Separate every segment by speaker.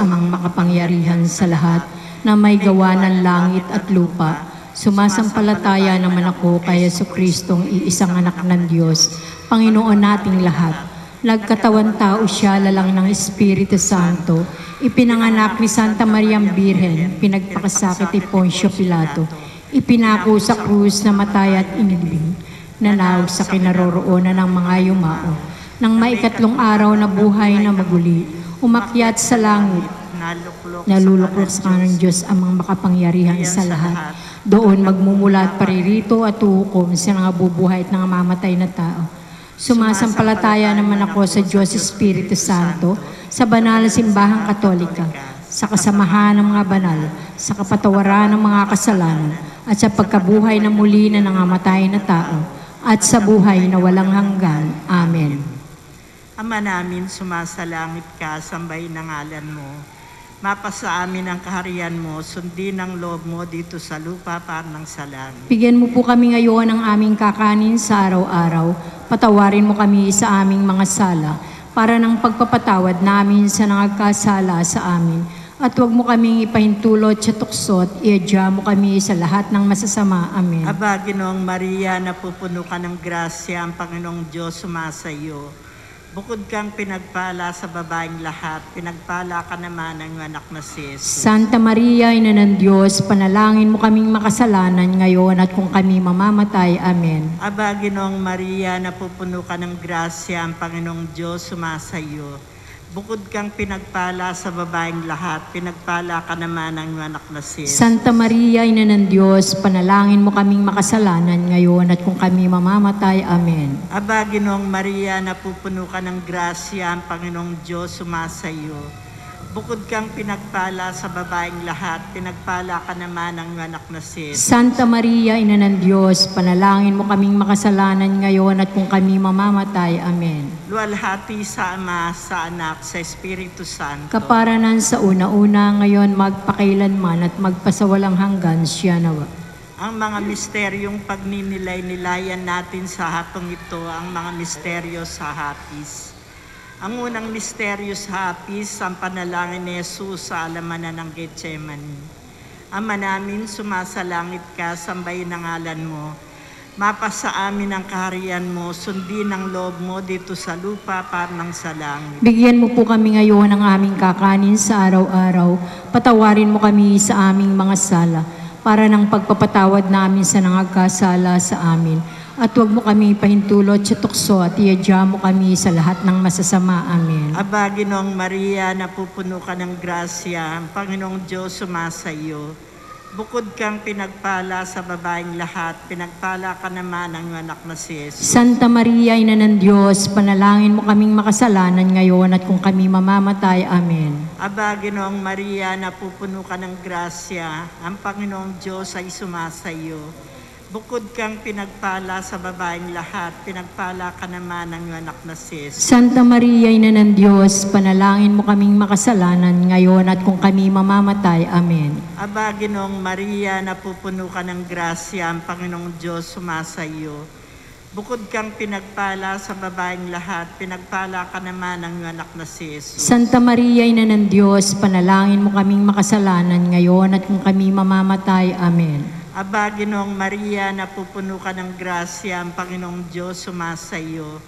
Speaker 1: amang makapangyarihan sa lahat, na may gawa ng langit at lupa. Sumasampalataya naman ako kay Jesucristong iisang anak ng Diyos, Panginoon nating lahat. Nagkatawan tao siya lalang ng Espiritu Santo, ipinanganak ni Santa Mariang Birhen, pinagpakasakit ni Poncio Pilato, ipinako sa krus na matay at inilibing, nanawag sa kinaroroonan ng mga yumao. Nang maikatlong araw na buhay na maguli, umakyat sa langit, naluluklok sa kanang Diyos amang makapangyarihan sa lahat. Doon magmumula at paririto at uhukom sa mga bubuhay at mga mamatay na tao. Sumasampalataya naman ako sa Diyos Espiritu Santo, sa banal na simbahang katolika, sa kasamahan ng mga banal, sa kapatawaran ng mga kasalanan, at sa pagkabuhay na muli na nangamatay na tao, at sa buhay na walang hanggan. Amen.
Speaker 2: Ama namin, sumasalangit ka, sambahin ang ngalan mo. Mapasa amin ang kaharian mo, sundin ang loob mo dito sa lupa parang sa langit.
Speaker 1: Bigyan mo po kami ngayon ng aming kakanin sa araw-araw. Patawarin mo kami sa aming mga sala, para ng pagpapatawad namin sa nangagkasala sa amin. At huwag mo kaming ipahintulot sa tuksot, iadya mo kami sa lahat ng masasama. Amen.
Speaker 2: Aba, Ginoong Maria, napupuno ka ng grasya, ang Panginoong Diyos sumasa iyo. Bukod kang pinagpala sa babaeng lahat, pinagpala ka naman ng anak na si Jesus.
Speaker 1: Santa Maria, Ina ng Diyos, panalangin mo kaming makasalanan ngayon at kung kami mamamatay. Amen.
Speaker 2: Aba, Ginoong Maria, napupuno ka ng grasya, ang Panginoong Diyos sumasa iyo. Bukod kang pinagpala sa babaeng lahat, pinagpala ka naman ng anak na si Jesus.
Speaker 1: Santa Maria, Ina ng Diyos, panalangin mo kaming makasalanan ngayon at kung kami mamamatay. Amen.
Speaker 2: Aba, Ginoong Maria, napupuno ka ng grasya, ang Panginoong Diyos sumasa iyo. Bukod kang pinagpala sa babaeng lahat, pinagpala ka naman ng anak na si Jesus.
Speaker 1: Santa Maria, Ina ng Diyos, panalangin mo kaming makasalanan ngayon at kung kami mamamatay. Amen.
Speaker 2: Luwalhati sa Ama, sa Anak, sa Espiritu Santo.
Speaker 1: Kaparanan sa una-una, ngayon magpakailanman at magpasawalang hanggan siya nawa.
Speaker 2: Ang mga misteryong pagninilay-nilayan natin sa hatong ito, ang mga misteryo sa hapis. Ang unang misteryo sa hapis, ang panalangin ni Jesus sa alamanan ng Getsemani. Ama namin, sumasalangit ka, sambahin ang ngalan mo. Mapasa amin ang kaharian mo, sundin ang loob mo dito sa lupa parang sa langit.
Speaker 1: Bigyan mo po kami ngayon ng aming kakanin sa araw-araw. Patawarin mo kami sa aming mga sala, para ng pagpapatawad namin sa nangagkasala sa amin. At huwag mo kami pahintulot sa tukso at iadya mo kami sa lahat ng masasama. Amen.
Speaker 2: Aba, Ginoong Maria, napupuno ka ng grasya, ang Panginoong Diyos sumasa iyo. Bukod kang pinagpala sa babaeng lahat, pinagpala ka naman ang anak na si Jesus.
Speaker 1: Santa Maria, Ina ng Diyos, panalangin mo kaming makasalanan ngayon at kung kami mamamatay. Amen.
Speaker 2: Aba, Ginoong Maria, napupuno ka ng grasya, ang Panginoong Diyos ay sumasa iyo. Bukod kang pinagpala sa babaeng lahat, pinagpala ka naman ng anak na si Jesus.
Speaker 1: Santa Maria, Ina ng Diyos, panalangin mo kaming makasalanan ngayon at kung kami mamamatay. Amen.
Speaker 2: Aba, Ginoong Maria, napupuno ka ng grasya, ang Panginoong Diyos sumasa iyo. Bukod kang pinagpala sa babaeng lahat, pinagpala ka naman ng anak na si Jesus.
Speaker 1: Santa Maria, Ina ng Diyos, panalangin mo kaming makasalanan ngayon at kung kami mamamatay. Amen.
Speaker 2: Aba, Ginoong Maria, napupuno ka ng grasya, ang Panginoong Diyos sumasa iyo.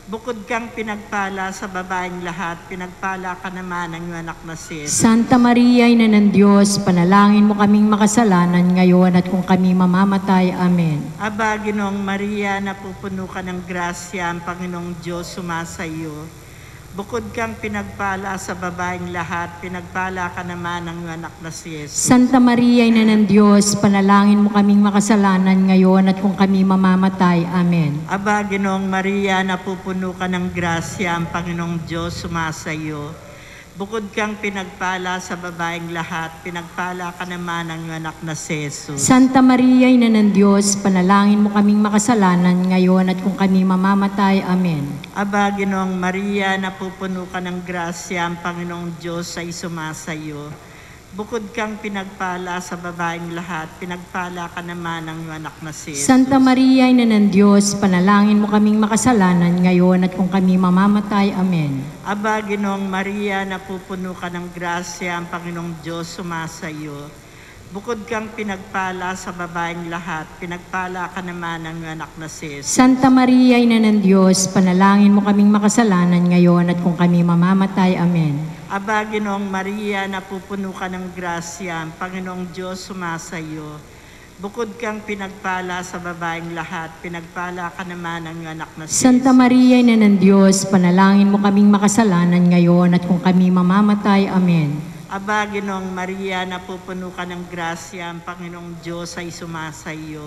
Speaker 2: Bukod kang pinagpala sa babaeng lahat, pinagpala ka naman ng anak na si Jesus.
Speaker 1: Santa Maria, Ina ng Diyos, panalangin mo kaming makasalanan ngayon at kung kami mamamatay. Amen.
Speaker 2: Aba, Ginoong Maria, napupuno ka ng grasya, ang Panginoong Diyos sumasa iyo. Bukod kang pinagpala sa babaeng lahat, pinagpala ka naman ng anak na si Jesus.
Speaker 1: Santa Maria, Ina ng Diyos, panalangin mo kaming makasalanan ngayon at kung kami mamamatay. Amen.
Speaker 2: Aba, Ginoong Maria, napupuno ka ng grasya, ang Panginoong Diyos sumasa iyo. Bukod kang pinagpala sa babaeng lahat, pinagpala ka naman ng anak na si Jesus.
Speaker 1: Santa Maria, Ina ng Diyos, panalangin mo kaming makasalanan ngayon at kung kami mamamatay. Amen.
Speaker 2: Aba, Ginoong Maria, napupuno ka ng grasya, ang Panginoong Diyos ay sumasa iyo. Bukod kang pinagpala sa babaeng lahat, pinagpala ka naman ng iyong anak na si Jesus.
Speaker 1: Santa Maria, Ina ng Diyos, panalangin mo kaming makasalanan ngayon at kung kami mamamatay. Amen.
Speaker 2: Aba, Ginoong Maria, napupuno ka ng grasya, ang Panginoong Diyos sumasa iyo. Bukod kang pinagpala sa babaeng lahat, pinagpala ka naman ng iyong anak na si Jesus.
Speaker 1: Santa Maria, Ina ng Diyos, panalangin mo kaming makasalanan ngayon at kung kami mamamatay. Amen.
Speaker 2: Aba, Ginoong Maria, napupuno ka ng grasya, ang Panginoong Diyos sumasa iyo. Bukod kang pinagpala sa babaeng lahat, pinagpala ka naman ng iyong anak na si
Speaker 1: Santa
Speaker 2: Jesus.
Speaker 1: Maria, Ina ng Diyos, panalangin mo kaming makasalanan ngayon at kung kami mamamatay. Amen.
Speaker 2: Aba, Ginoong Maria, napupuno ka ng grasya, ang Panginoong Diyos ay sumasa iyo.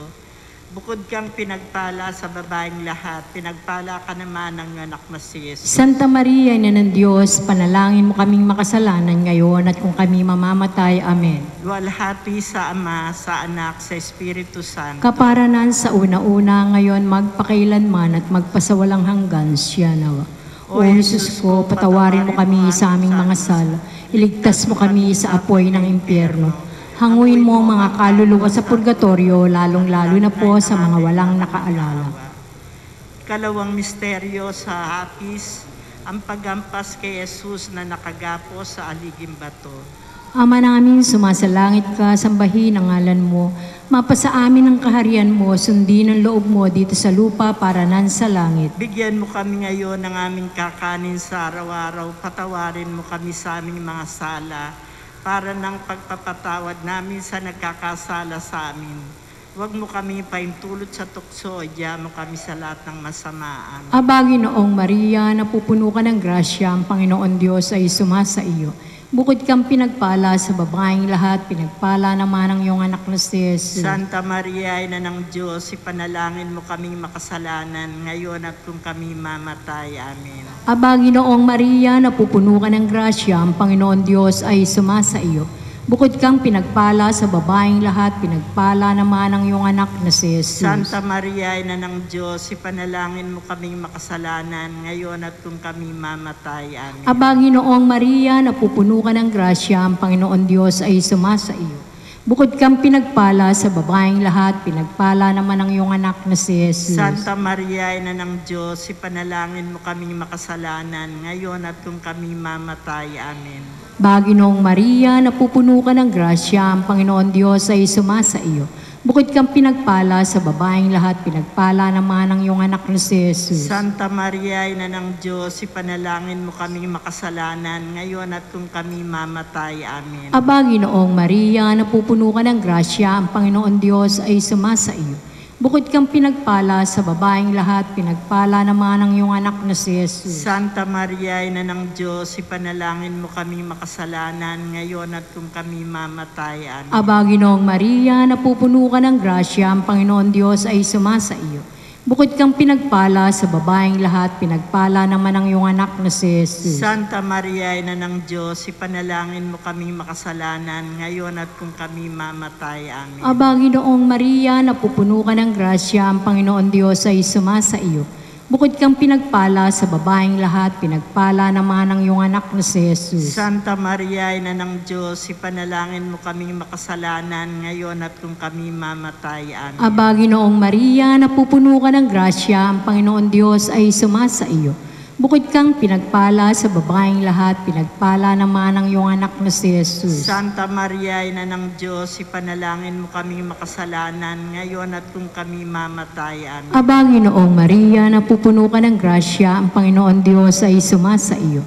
Speaker 2: Bukod kang pinagpala sa babaeng lahat, pinagpala ka naman ng iyong anak na si Jesus.
Speaker 1: Santa Maria, Ina ng Diyos, panalangin mo kaming makasalanan ngayon at kung kami mamamatay. Amen.
Speaker 2: Luwalhati sa Ama, sa Anak, sa Espiritu Santo.
Speaker 1: Kaparanan sa una-una ngayon magpakailanman at magpasawalang hanggan siya nawa. O Jesus ko, patawarin mo kami sa aming mga sala. Iligtas mo kami sa apoy ng impyerno. Hanguin mo ang mga kaluluwa sa purgatorio, lalong-lalo na po sa mga walang nakaalala.
Speaker 2: Ikalawang misteryo sa hapis, ang paghampas kay Jesus na nakagapo sa aliging bato.
Speaker 1: Ama namin, sumasalangit ka, sambahin ang ngalan mo. Mapasa amin ang kaharian mo, sundin ang loob mo dito sa lupa para nan sa langit.
Speaker 2: Bigyan mo kami ngayon ng aming kakanin sa araw-araw, patawarin mo kami sa aming mga sala, para ng pagpapatawad namin sa nagkakasala sa amin. Huwag mo kami paintulot sa tukso, diyan mo kami sa lahat ng masamaan.
Speaker 1: Aba, Ginoong Maria, napupuno ka ng grasya, ang Panginoon Diyos ay sumasa iyo. Bukod kang pinagpala sa babaeng lahat, pinagpala naman ang iyong anak na si Jesus.
Speaker 2: Santa Maria, Ina ng Diyos, ipanalangin mo kaming makasalanan, ngayon at kung kami mamatay. Amen.
Speaker 1: Aba, Ginoong Maria, napupuno ka ng grasya, ang Panginoon Diyos ay sumasa iyo. Bukod kang pinagpala sa babaeng lahat, pinagpala naman ang iyong anak na si Jesus.
Speaker 2: Santa Maria, Ina ng Diyos, ipanalangin mo kaming makasalanan, ngayon at kung kami mamatay. Amen.
Speaker 1: Aba, Ginoong Maria, napupuno ka ng grasya, ang Panginoon Diyos ay sumasa iyo. Bukod kang pinagpala sa babaeng lahat, pinagpala naman ang iyong anak na si Jesus.
Speaker 2: Santa Maria, Ina ng Diyos, ipanalangin mo kaming makasalanan, ngayon at kung kami mamatay. Amen.
Speaker 1: Baginoong Maria, napupuno ka ng grasya, ang Panginoon Diyos ay sumasa iyo. Bukod kang pinagpala sa babaeng lahat, pinagpala naman ang iyong anak na si Jesus.
Speaker 2: Santa Maria, Ina ng Diyos, ipanalangin mo kaming makasalanan, ngayon at kung kami mamatay. Amen.
Speaker 1: Aba, Ginoong Maria, napupuno ka ng grasya, ang Panginoon Diyos ay sumasa iyo. Bukod kang pinagpala sa babaeng lahat, pinagpala naman ang iyong anak na si Jesus.
Speaker 2: Santa Maria, Ina ng Diyos, ipanalangin mo kaming makasalanan, ngayon at kung kami mamatay. Amen.
Speaker 1: Aba, Ginoong Maria, napupuno ka ng grasya, ang Panginoon Diyos ay sumasa iyo. Bukod kang pinagpala sa babaeng lahat, pinagpala naman ang iyong anak na si Jesus.
Speaker 2: Santa Maria, Ina ng Diyos, ipanalangin mo kaming makasalanan, ngayon at kung kami mamatay. Amen.
Speaker 1: Aba, Ginoong Maria, napupuno ka ng grasya, ang Panginoon Diyos ay sumasa iyo. Bukod kang pinagpala sa babaeng lahat, pinagpala naman ang iyong anak na si Jesus.
Speaker 2: Santa Maria, Ina ng Diyos, ipanalangin mo kaming makasalanan, ngayon at kung kami mamatay. Amen.
Speaker 1: Aba, Ginoong Maria, napupuno ka ng grasya, ang Panginoon Diyos ay sumasa iyo. Bukod kang pinagpala sa babaeng lahat, pinagpala naman ang iyong anak na si Jesus.
Speaker 2: Santa Maria, Ina ng Diyos, ipanalangin mo kaming makasalanan, ngayon at kung kami mamatay. Amen.
Speaker 1: Aba, Ginoong Maria, napupuno ka ng grasya, ang Panginoon Diyos ay sumasa iyo.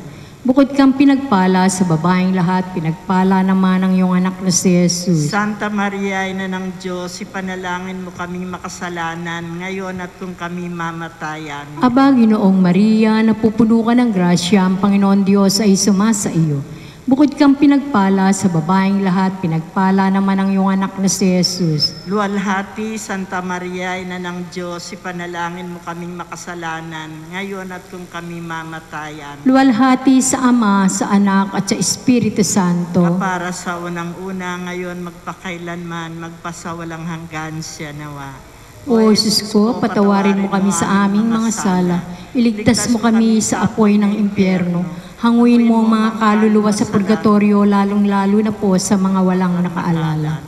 Speaker 1: Bukod kang pinagpala sa babaeng lahat, pinagpala naman ang iyong anak na si Jesus.
Speaker 2: Santa Maria, Ina ng Diyos, ipanalangin mo kaming makasalanan, ngayon at kung kami mamatay. Amen.
Speaker 1: Aba, Ginoong Maria, napupuno ka ng grasya, ang Panginoon Diyos ay sumasa iyo. Bukod kang pinagpala sa babaeng lahat, pinagpala naman ang iyong anak na si Jesus.
Speaker 2: Luwalhati, Santa Maria, Ina ng Diyos, ipanalangin mo kaming makasalanan, ngayon at kung kami mamatay. Amen.
Speaker 1: Luwalhati sa Ama, sa Anak, at sa Espiritu Santo.
Speaker 2: Para sa unang-una, ngayon magpakailanman, magpasawalang hanggan siya nawa.
Speaker 1: O Jesus ko, patawarin mo kami sa aming mga sala. Iligtas mo kami sa apoy ng impyerno. Hanguin mo ang mga kaluluwa sa purgatorio, lalong-lalo na po sa mga walang nakaalala.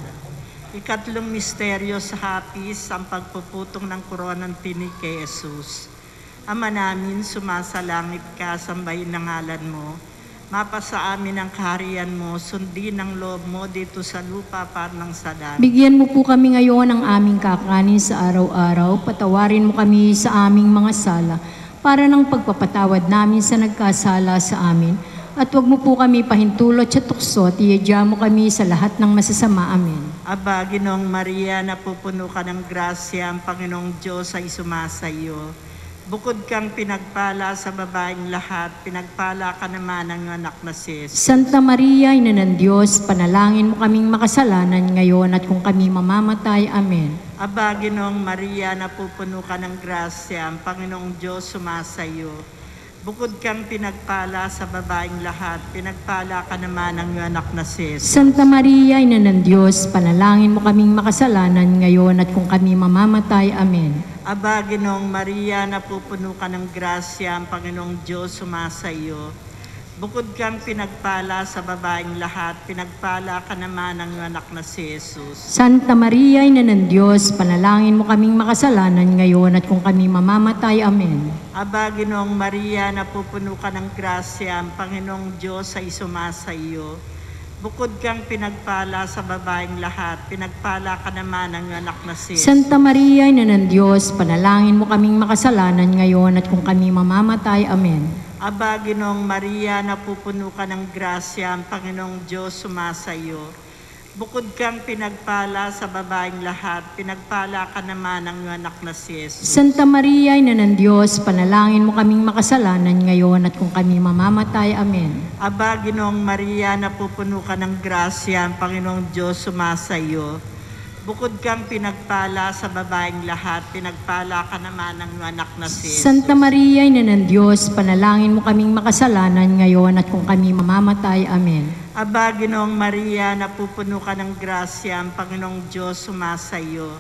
Speaker 2: Ikatlong misteryo sa hapis, ang pagpuputong ng koronang tinig kay Jesus. Ama namin, sumasalangit ka, sambahin ng ngalan mo. Mapasa amin ang kaharian mo, sundin ang loob mo dito sa lupa parang sa langit.
Speaker 1: Bigyan mo po kami ngayon ng aming kakanin sa araw-araw. Patawarin mo kami sa aming mga sala, para ng pagpapatawad namin sa nagkasala sa amin. At huwag mo po kami pahintulot sa tukso at iadya mo kami sa lahat ng masasama. Amen.
Speaker 2: Aba, Ginoong Maria, napupuno ka ng grasya, ang Panginoong Diyos ay sumasa iyo. Bukod kang pinagpala sa babaeng lahat, pinagpala ka naman ng anak na si Jesus.
Speaker 1: Santa Maria, Ina ng Diyos, panalangin mo kaming makasalanan ngayon at kung kami mamamatay. Amen.
Speaker 2: Aba, Ginoong Maria, napupuno ka ng grasya, ang Panginoong Diyos sumasa iyo. Bukod kang pinagpala sa babaeng lahat, pinagpala ka naman ng anak na si Jesus.
Speaker 1: Santa Maria, Ina ng Diyos, panalangin mo kaming makasalanan ngayon at kung kami mamamatay. Amen.
Speaker 2: Aba, Ginoong Maria, napupuno ka ng grasya, ang Panginoong Diyos sumasa iyo. Bukod kang pinagpala sa babaeng lahat, pinagpala ka naman ng anak na si Jesus.
Speaker 1: Santa Maria, Ina ng Diyos, panalangin mo kaming makasalanan ngayon at kung kami mamamatay. Amen.
Speaker 2: Aba, Ginoong Maria, napupuno ka ng grasya, ang Panginoong Diyos ay sumasa iyo. Bukod kang pinagpala sa babaeng lahat, pinagpala ka naman ng anak na si Jesus.
Speaker 1: Santa Maria, Ina ng Diyos, panalangin mo kaming makasalanan ngayon at kung kami mamamatay. Amen.
Speaker 2: Aba, Ginoong Maria, napupuno ka ng grasya, ang Panginoong Diyos sumasa iyo. Bukod kang pinagpala sa babaeng lahat, pinagpala ka naman ng anak na si Jesus.
Speaker 1: Santa Maria, Ina ng Diyos, panalangin mo kaming makasalanan ngayon at kung kami mamamatay. Amen.
Speaker 2: Aba, Ginoong Maria, napupuno ka ng grasya, ang Panginoong Diyos sumasa iyo. Bukod kang pinagpala sa babaeng lahat, pinagpala ka naman ng anak na si Jesus.
Speaker 1: Santa Maria, Ina ng Diyos, panalangin mo kaming makasalanan ngayon at kung kami mamamatay. Amen.
Speaker 2: Aba, Ginoong Maria, napupuno ka ng grasya, ang Panginoong Diyos sumasa iyo.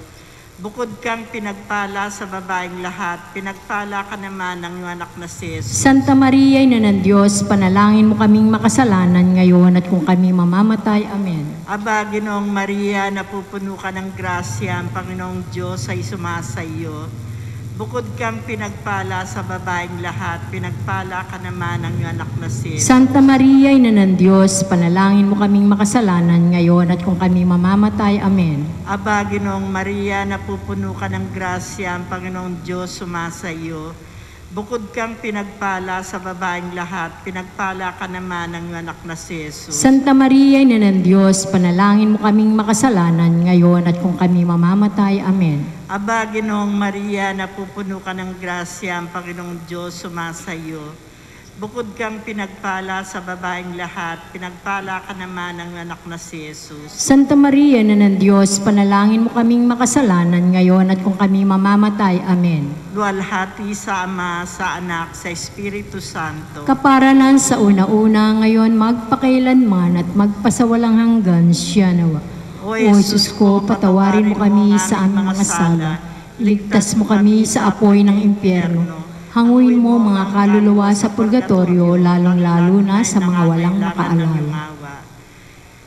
Speaker 2: Bukod kang pinagpala sa babaeng lahat, pinagpala ka naman ng anak na si Jesus.
Speaker 1: Santa Maria, Ina ng Diyos, panalangin mo kaming makasalanan ngayon at kung kami mamamatay. Amen.
Speaker 2: Aba, Ginoong Maria, napupuno ka ng grasya, ang Panginoong Diyos ay sumasa iyo. Bukod kang pinagpala sa babaeng lahat, pinagpala ka naman ng anak na si Jesus.
Speaker 1: Santa Maria, Ina ng Diyos, panalangin mo kaming makasalanan ngayon at kung kami mamamatay. Amen.
Speaker 2: Aba, Ginoong Maria, napupuno ka ng grasya, ang Panginoong Diyos sumasa iyo. Bukod kang pinagpala sa babaeng lahat, pinagpala ka naman ng anak na si Jesus.
Speaker 1: Santa Maria, Ina ng Diyos, panalangin mo kaming makasalanan ngayon at kung kami mamamatay. Amen.
Speaker 2: Aba, Ginoong Maria, napupuno ka ng grasya, ang Panginoong Diyos sumasa iyo. Bukod kang pinagpala sa babaeng lahat, pinagpala ka naman ng anak na si Jesus.
Speaker 1: Santa Maria, Ina ng Diyos, panalangin mo kaming makasalanan ngayon at kung kami mamamatay. Amen.
Speaker 2: Luwalhati sa Ama, sa Anak, sa Espiritu Santo.
Speaker 1: Kaparanan sa una-una, ngayon magpakailanman at magpasawalang hanggan siya nawa. O Jesus ko, patawarin mo kami sa aming mga sala. Iligtas mo kami sa apoy ng impyerno. Hanguin mo mga kaluluwa sa purgatorio, lalong-lalo na sa mga walang nakaalala.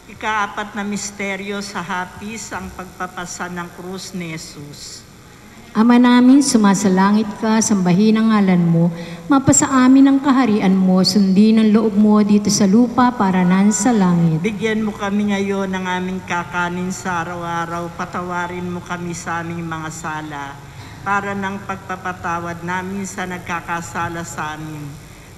Speaker 2: Ikaapat na misteryo sa hapis, ang pagpapasa ng krus ni Jesus.
Speaker 1: Ama namin, sumasalangit ka, sambahin ang ngalan mo, mapasa amin ang kaharian mo, sundin ang loob mo dito sa lupa para nan sa langit.
Speaker 2: Bigyan mo kami ngayon ng aming kakanin sa araw-araw, patawarin mo kami sa aming mga sala, para ng pagpapatawad namin sa nagkakasala sa amin.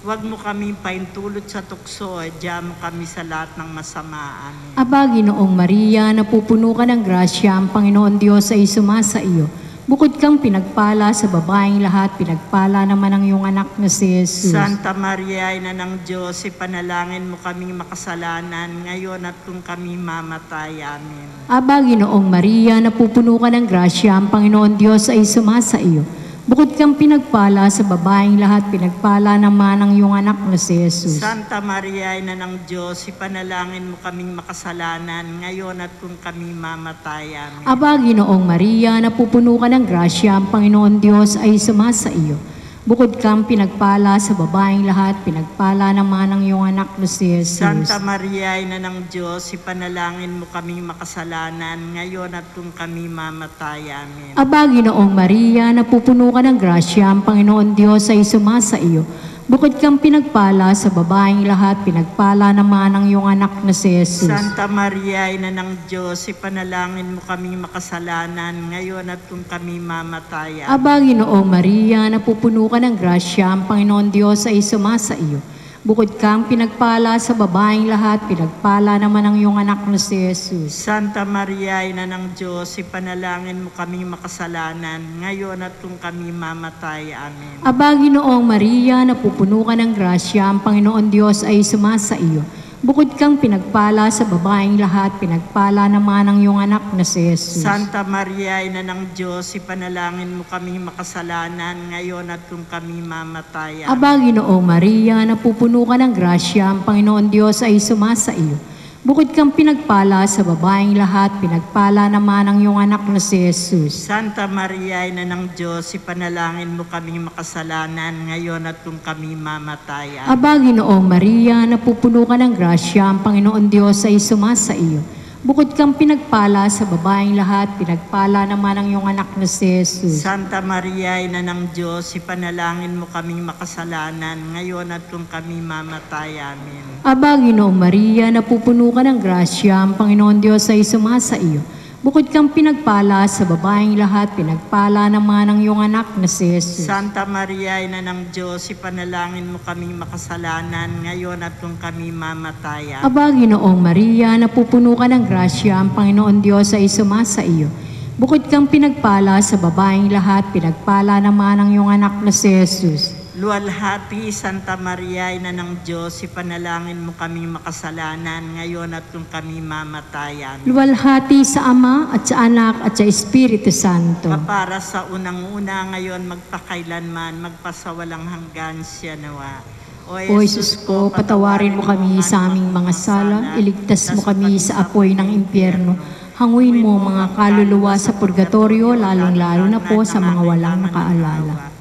Speaker 2: Huwag mo kami paintulot sa tukso, adya mo kami sa lahat ng masama. Amen.
Speaker 1: Aba, Ginoong Maria, napupuno ka ng grasya, ang Panginoon Diyos ay sumasa iyo. Bukod kang pinagpala sa babaeng lahat, pinagpala naman ang iyong anak na si Jesus.
Speaker 2: Santa Maria, Ina ng Diyos, ipanalangin mo kaming makasalanan, ngayon at kung kami mamatay. Amen.
Speaker 1: Aba, Ginoong Maria, napupuno ka ng grasya, ang Panginoon Diyos ay sumasa iyo. Bukod kang pinagpala sa babaeng lahat, pinagpala naman ang iyong anak na si Jesus.
Speaker 2: Santa Maria, Ina ng Diyos, ipanalangin mo kaming makasalanan, ngayon at kung kami mamatay. Amen.
Speaker 1: Aba, Ginoong Maria, napupuno ka ng grasya, ang Panginoon Diyos ay sumasa iyo. Bukod kang pinagpala sa babaeng lahat, pinagpala naman ang iyong anak na si Jesus.
Speaker 2: Santa Maria, Ina ng Diyos, ipanalangin mo kaming makasalanan, ngayon at kung kami mamatay. Amen.
Speaker 1: Aba, Ginoong Maria, napupuno ka ng grasya, ang Panginoon Diyos ay sumasa iyo. Bukod kang pinagpala sa babaeng lahat, pinagpala naman ang iyong anak na si Jesus.
Speaker 2: Santa Maria, Ina ng Diyos, ipanalangin mo kaming makasalanan, ngayon at kung kami mamatay. Amen.
Speaker 1: Aba, Ginoong Maria, napupuno ka ng grasya, ang Panginoon Diyos ay sumasa iyo. Bukod kang pinagpala sa babaeng lahat, pinagpala naman ang iyong anak na si Jesus.
Speaker 2: Santa Maria, Ina ng Diyos, ipanalangin mo kaming makasalanan, ngayon at kung kami mamatay. Amen.
Speaker 1: Aba, Ginoong Maria, napupuno ka ng grasya, ang Panginoon Diyos ay sumasa iyo. Bukod kang pinagpala sa babaeng lahat, pinagpala naman ang iyong anak na si Jesus.
Speaker 2: Santa Maria, Ina ng Diyos, ipanalangin mo kaming makasalanan, ngayon at kung kami mamatay. Amen.
Speaker 1: Aba, Ginoong Maria, napupuno ka ng grasya, ang Panginoon Diyos ay sumasa iyo. Bukod kang pinagpala sa babaeng lahat, pinagpala naman ang iyong anak na si Jesus.
Speaker 2: Santa Maria, Ina ng Diyos, ipanalangin mo kaming makasalanan, ngayon at kung kami mamatay. Amen.
Speaker 1: Aba, Ginoong Maria, napupuno ka ng grasya, ang Panginoon Diyos ay sumasa iyo. Bukod kang pinagpala sa babaeng lahat, pinagpala naman ang iyong anak na si Jesus.
Speaker 2: Santa Maria, Ina ng Diyos, ipanalangin mo kaming makasalanan, ngayon at kung kami mamatay. Amen.
Speaker 1: Aba, Ginoong Maria, napupuno ka ng grasya, ang Panginoon Diyos ay sumasa iyo. Bukod kang pinagpala sa babaeng lahat, pinagpala naman ang iyong anak na si Jesus.
Speaker 2: Santa Maria, Ina ng Diyos, ipanalangin mo kaming makasalanan, ngayon at kung kami mamatay. Amen.
Speaker 1: Aba, Ginoong Maria, napupuno ka ng grasya, ang Panginoon Diyos ay sumasa iyo. Bukod kang pinagpala sa babaeng lahat, pinagpala naman ang iyong anak na si Jesus.
Speaker 2: Luwalhati, Santa Maria, Ina ng Diyos, ipanalangin mo kaming makasalanan, ngayon at kung kami mamatay. Amen.
Speaker 1: Luwalhati sa Ama at sa Anak at sa Espiritu Santo.
Speaker 2: Kapara sa unang-una, ngayon magpakailanman, magpasawalang hanggan siya nawa.
Speaker 1: O Jesus ko, patawarin mo kami sa aming mga sala, iligtas mo kami sa apoy ng impyerno. Hanguin mo mga kaluluwa sa purgatorio, lalong-lalo na po sa mga walang nakaalala.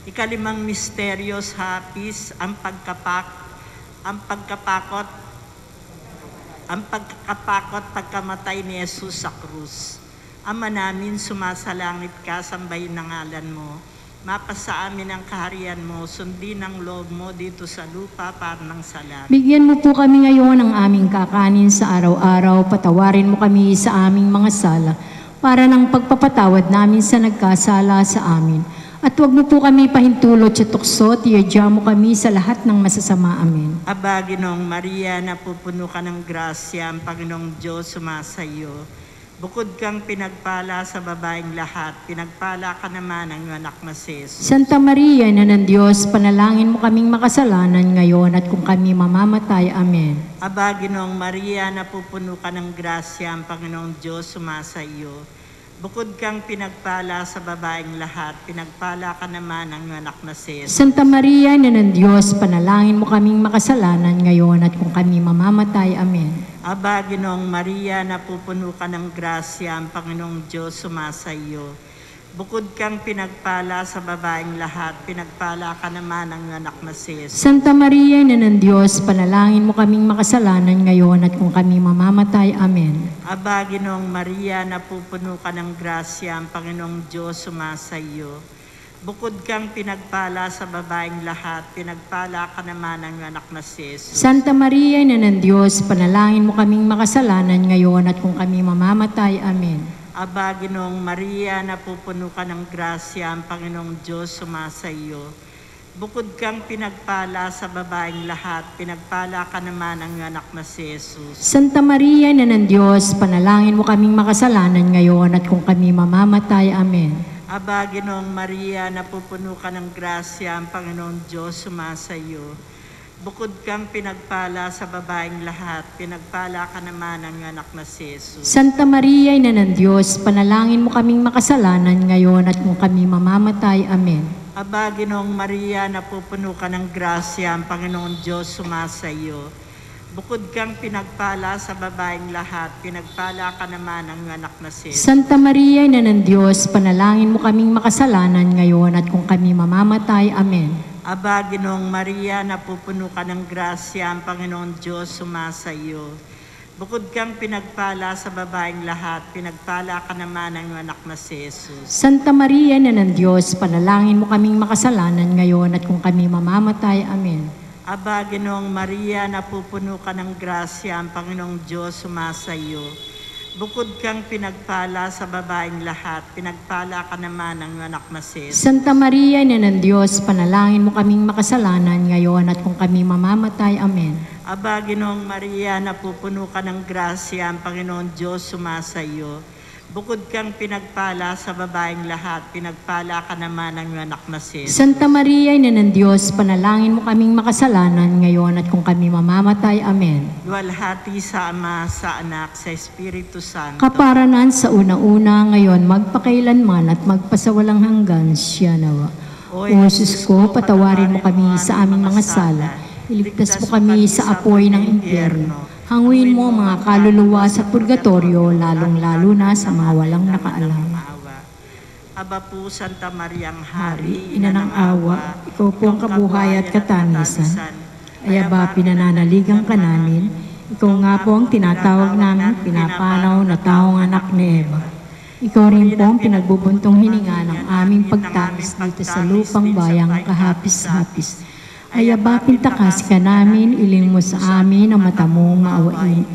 Speaker 2: Ikalimang misteryo sa hapis, ang pagkapakot pagkamatay ni Jesus sa krus. Ama namin, sumasalangit ka, sambahin ang ngalan mo. Mapasa amin ang kaharian mo, sundin ang loob mo dito sa lupa parang sa langit.
Speaker 1: Bigyan mo po kami ngayon ng aming kakanin sa araw-araw, patawarin mo kami sa aming mga sala, para ng pagpapatawad namin sa nagkasala sa amin. At huwag mo po kami pahintulot sa tukso, tiyadya mo kami sa lahat ng masasama. Amen.
Speaker 2: Aba, Ginoong Maria, napupuno ka ng grasya, ang Panginoong Diyos sumasa iyo. Bukod kang pinagpala sa babaeng lahat, pinagpala ka naman ang iyong anak na si Jesus.
Speaker 1: Santa Maria, Ina ng Diyos, panalangin mo kaming makasalanan ngayon at kung kami mamamatay. Amen.
Speaker 2: Aba, Ginoong Maria, napupuno ka ng grasya, ang Panginoong Diyos sumasa iyo. Bukod kang pinagpala sa babaeng lahat, pinagpala ka naman ang iyong anak na si Jesus.
Speaker 1: Santa Maria, Ina ng Diyos, panalangin mo kaming makasalanan ngayon at kung kami mamamatay. Amen.
Speaker 2: Aba, Ginoong Maria, napupuno ka ng grasya, ang Panginoong Diyos sumasa iyo. Bukod kang pinagpala sa babaeng lahat, pinagpala ka naman ang iyong anak na si Jesus.
Speaker 1: Santa Maria, Ina ng Diyos, panalangin mo kaming makasalanan ngayon at kung kami mamamatay. Amen.
Speaker 2: Aba, Ginoong Maria, napupuno ka ng grasya, ang Panginoong Diyos sumasa iyo. Bukod kang pinagpala sa babaeng lahat, pinagpala ka naman ang iyong anak na si Jesus.
Speaker 1: Santa Maria, Ina ng Diyos, panalangin mo kaming makasalanan ngayon at kung kami mamamatay. Amen.
Speaker 2: Aba, Ginoong Maria, napupuno ka ng grasya, ang Panginoong Diyos sumasa iyo. Bukod kang pinagpala sa babaeng lahat, pinagpala ka naman ang iyong anak na si Jesus.
Speaker 1: Santa Maria, Ina ng Diyos, panalangin mo kaming makasalanan ngayon at kung kami mamamatay. Amen.
Speaker 2: Aba, Ginoong Maria, napupuno ka ng grasya, ang Panginoong Diyos sumasa iyo. Bukod kang pinagpala sa babaeng lahat, pinagpala ka naman ang iyong anak na si Jesus.
Speaker 1: Santa Maria, Ina ng Diyos, panalangin mo kaming makasalanan ngayon at kung kami mamamatay. Amen.
Speaker 2: Aba, Ginoong Maria, napupuno ka ng grasya, ang Panginoong Diyos sumasa iyo. Bukod kang pinagpala sa babaeng lahat, pinagpala ka naman ang anak na si Jesus.
Speaker 1: Santa Maria, Ina ng Diyos, panalangin mo kaming makasalanan ngayon at kung kami mamamatay. Amen.
Speaker 2: Aba, Ginoong Maria, napupuno ka ng grasya, ang Panginoon Diyos sumasa iyo. Bukod kang pinagpala sa babaeng lahat, pinagpala ka naman ang anak na si Jesus.
Speaker 1: Santa Maria, Ina ng Diyos, panalangin mo kaming makasalanan ngayon at kung kami mamamatay. Amen.
Speaker 2: Aba, Ginoong Maria, napupuno ka ng grasya, ang Panginoong Diyos sumasa iyo. Bukod kang pinagpala sa babaeng lahat, pinagpala ka naman ang anak na si Jesus.
Speaker 1: Santa Maria, Ina ng Diyos, panalangin mo kaming makasalanan ngayon at kung kami mamamatay. Amen.
Speaker 2: Aba, Ginoong Maria, napupuno ka ng grasya, ang Panginoon Diyos sumasa iyo. Bukod kang pinagpala sa babaeng lahat, pinagpala ka naman ang anak na si Jesus.
Speaker 1: Santa Maria, Ina ng Diyos, panalangin mo kaming makasalanan ngayon at kung kami mamamatay. Amen.
Speaker 2: Luwalhati sa Ama, sa Anak, sa Espiritu Santo.
Speaker 1: Kaparanan sa una-una, ngayon magpakailanman at magpasawalang hanggan. Siya nawa. O Jesus ko, patawarin mo kami sa aming mga sala. Iligtas mo kami sa apoy ng impyerno. Hanguin mo ang mga kaluluwa sa purgatorio, lalong-lalo na sa mga walang nakaalam.
Speaker 2: Aba po, Santa Mariang Hari,
Speaker 1: Ina ng awa, ikaw po ang kabuhay at katanisan. Ay aba, pinananaligan ka namin. Ikaw nga po ang tinatawag namin, pinapanaw na taong anak ni Eva. Ikaw rin po ang pinagbubuntong hininga ng aming pagtangis dito sa lupang bayang kahapis-hapis. Ay aba, pintakas ka namin, iling mo sa amin ang mata mong maawain.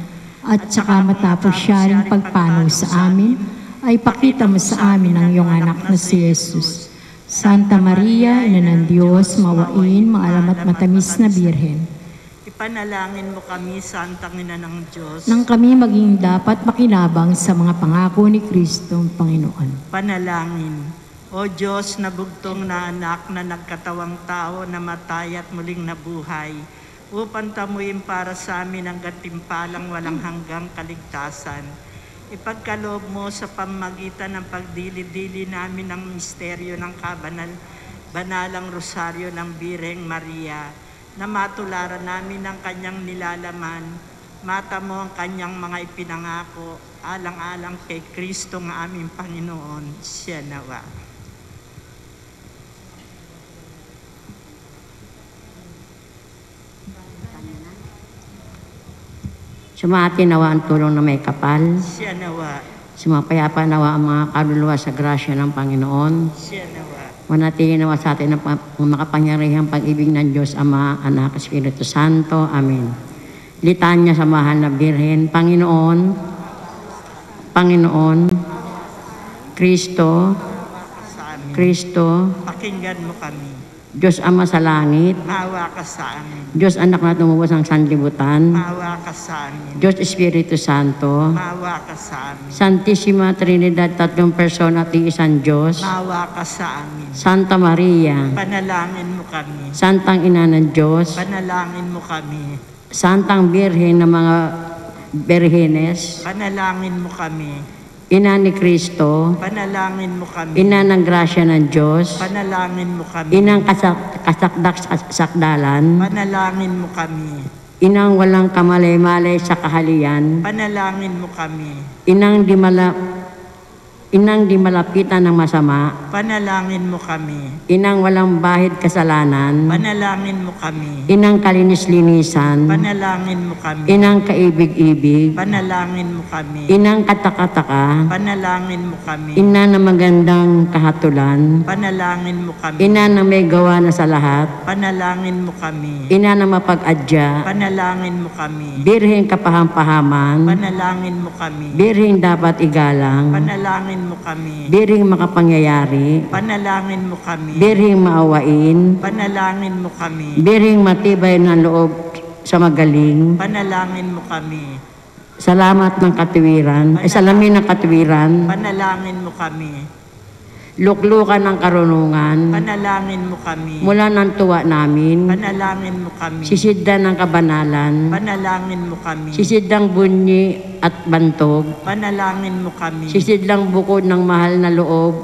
Speaker 1: At saka matapos siya rin pagpanaw sa amin, ay pakita mo sa amin ang iyong anak na si Jesus. Santa Maria, Ina ng Diyos, maawain, maalam at matamis na Birhen.
Speaker 2: Ipanalangin mo kami, Santang Ina ng Diyos.
Speaker 1: Nang kami maging dapat makinabang sa mga pangako ni Kristo ang Panginoon.
Speaker 2: Panalangin. O Diyos na bugtong na anak na nagkatawang tao, namatay at muling nabuhay, upang tamuin para sa amin ang gantimpalang walang hanggang kaligtasan. Ipagkaloob mo sa pamagitan ng pagdili-dili namin ng misteryo ng banalang rosaryo ng Birheng Maria, na matularan namin ang kanyang nilalaman, mata mo ang kanyang mga ipinangako, alang-alang kay Kristo ng aming Panginoon. Siya nawa.
Speaker 3: Sumati nawa ang tulong na may kapal.
Speaker 2: Siya nawa.
Speaker 3: Sumapayapa nawa ang mga kaluluwa sa grasya ng Panginoon.
Speaker 2: Siya nawa.
Speaker 3: Manatili nawa sa atin ang makapangyarihang pag-ibig ng Diyos Ama, Anak, Espiritu Santo. Amen. Litanya sa mahal na Birhen. Panginoon, Kristo,
Speaker 2: Sa amin.
Speaker 3: Kristo,
Speaker 2: Pakinggan mo kami.
Speaker 3: Diyos Ama sa langit,
Speaker 2: Maawa ka sa amin.
Speaker 3: Diyos Anak na tumubos ang sanlibutan,
Speaker 2: Maawa ka sa amin.
Speaker 3: Diyos Espiritu Santo,
Speaker 2: Maawa ka sa amin.
Speaker 3: Santissima Trinidad, tatlong persona at isang Diyos,
Speaker 2: Maawa ka sa amin.
Speaker 3: Santa Maria,
Speaker 2: Panalangin mo kami.
Speaker 3: Santang Ina ng Diyos,
Speaker 2: Panalangin mo kami.
Speaker 3: Santang Birhen ng mga Birhenes,
Speaker 2: Panalangin mo kami.
Speaker 3: Ina ni Kristo,
Speaker 2: Panalangin mo kami.
Speaker 3: Ina ng grasya ng Diyos,
Speaker 2: Panalangin mo kami.
Speaker 3: Inang kasakdak sakdalan,
Speaker 2: Panalangin mo kami.
Speaker 3: Inang walang kamalay-malay sa kahalian,
Speaker 2: Panalangin mo kami.
Speaker 3: Inang di malapitan ng masama,
Speaker 2: Panalangin mo kami.
Speaker 3: Inang walang bahid kasalanan,
Speaker 2: Panalangin mo kami.
Speaker 3: Inang kalinis-linisan,
Speaker 2: Panalangin mo kami.
Speaker 3: Inang kaibig-ibig,
Speaker 2: Panalangin mo kami.
Speaker 3: Inang katakataka,
Speaker 2: Panalangin mo kami.
Speaker 3: Ina na magandang kahatulan,
Speaker 2: Panalangin mo kami.
Speaker 3: Ina na may gawa na sa lahat,
Speaker 2: Panalangin mo kami.
Speaker 3: Ina na mapag-adya,
Speaker 2: Panalangin mo kami.
Speaker 3: Birheng kapahampahaman,
Speaker 2: Panalangin mo kami.
Speaker 3: Birheng dapat igalang,
Speaker 2: Panalangin mo kami.
Speaker 3: Birheng makapangyayari,
Speaker 2: Panalangin mo kami.
Speaker 3: Birheng maawain,
Speaker 2: Panalangin mo kami.
Speaker 3: Birheng matibay ng loob sa magaling,
Speaker 2: Panalangin mo kami.
Speaker 3: salamat ng katuwiran, salamin ng katuwiran,
Speaker 2: Panalangin mo kami.
Speaker 3: luklukan ng karunungan,
Speaker 2: Panalangin mo kami.
Speaker 3: mula ng tuwa namin,
Speaker 2: Panalangin mo kami.
Speaker 3: sisiddan ng kabanalan,
Speaker 2: Panalangin mo kami.
Speaker 3: sisidang bunyi at bantog,
Speaker 2: Panalangin mo kami.
Speaker 3: sisidlang bukod ng mahal na loob,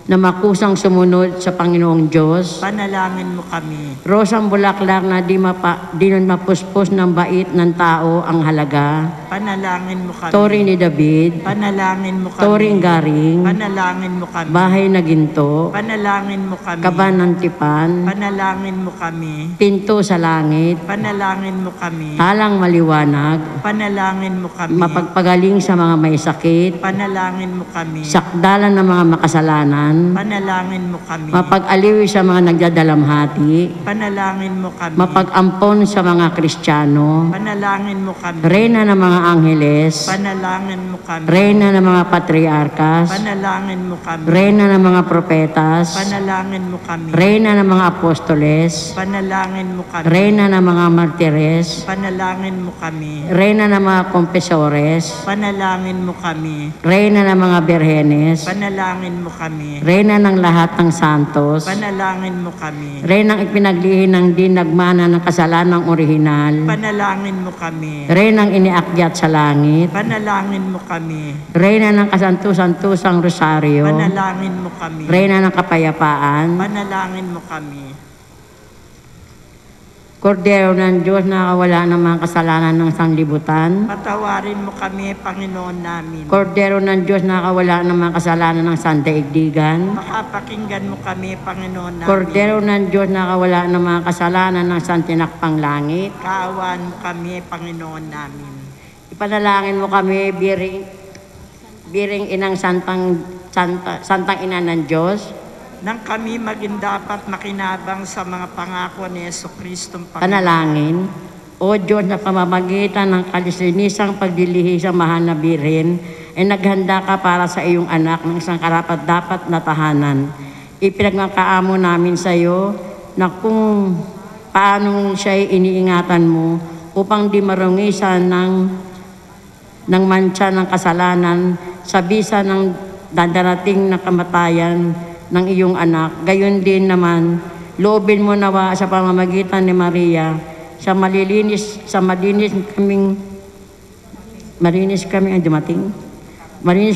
Speaker 3: na makusang sumunod sa Panginoong Diyos.
Speaker 2: Panalangin mo kami.
Speaker 3: Rosang bulaklak na di mapuspos ng bait ng tao ang halaga.
Speaker 2: Panalangin mo kami.
Speaker 3: Tori ni David.
Speaker 2: Panalangin mo kami.
Speaker 3: Toring garing.
Speaker 2: Panalangin mo kami.
Speaker 3: Bahay na ginto.
Speaker 2: Panalangin mo kami.
Speaker 3: Kaban ng tipan.
Speaker 2: Panalangin mo kami.
Speaker 3: Pinto sa langit.
Speaker 2: Panalangin mo kami.
Speaker 3: Halang maliwanag.
Speaker 2: Panalangin mo kami.
Speaker 3: Mapagpagaling sa mga may sakit.
Speaker 2: Panalangin mo kami.
Speaker 3: Sakdalan ng mga makasalanan.
Speaker 2: Panalangin mo kami.
Speaker 3: Mapag-aliw sa mga nagdadalamhati.
Speaker 2: Panalangin mo kami.
Speaker 3: Mapag-ampon sa mga Kristiyano.
Speaker 2: Panalangin mo kami.
Speaker 3: Reyna ng mga angheles.
Speaker 2: Panalangin mo kami.
Speaker 3: Reyna ng mga patriarkas.
Speaker 2: Panalangin mo kami.
Speaker 3: Reyna ng mga propetas.
Speaker 2: Panalangin mo kami.
Speaker 3: Reyna ng mga apostoles.
Speaker 2: Panalangin mo kami.
Speaker 3: Reyna ng mga martires.
Speaker 2: Panalangin mo kami.
Speaker 3: Reyna ng mga kompesores.
Speaker 2: Panalangin mo kami.
Speaker 3: Reyna ng mga berhenes.
Speaker 2: Panalangin mo kami.
Speaker 3: Reyna ng lahat ng santos.
Speaker 2: Panalangin mo kami.
Speaker 3: Reynang ipinaglihi ng di nagmana ng kasalanang orihinal.
Speaker 2: Panalangin mo kami.
Speaker 3: Reynang iniakyat sa langit.
Speaker 2: Panalangin mo kami.
Speaker 3: Reyna ng kasantus-santusang rosaryo.
Speaker 2: Panalangin mo kami.
Speaker 3: Reyna ng kapayapaan.
Speaker 2: Panalangin mo kami.
Speaker 3: Kordero ng Diyos na wala ng mga kasalanan ng sanglibutan.
Speaker 2: Patawarin mo kami, Panginoon namin.
Speaker 3: Kordero ng Diyos na wala ng mga kasalanan ng sandaigdigan.
Speaker 2: Makapakinggan mo kami, Panginoon namin.
Speaker 3: Kordero ng Diyos na wala ng mga kasalanan ng santinakpang langit.
Speaker 2: Kaawaan mo kami, Panginoon namin.
Speaker 3: Ipanalangin mo kami, biring inang santang ina ng Diyos.
Speaker 2: Nang kami maging dapat makinabang sa mga pangako ni Jesucristo Panginoon.
Speaker 3: Panalangin, O Diyos na pamamagitan ng kalisinisang pagdilihi sa mahal na Birhen, ay naghanda ka para sa iyong anak ng isang karapat-dapat na tahanan. Ipinagmakaamo namin sa iyo na kung paano siya'y iniingatan mo upang di marungisan ng mantsa ng kasalanan sa bisa ng dadarating na kamatayan ng iyong anak. Gayon din naman, loobin mo nawa sa pamamagitan ni Maria, malinis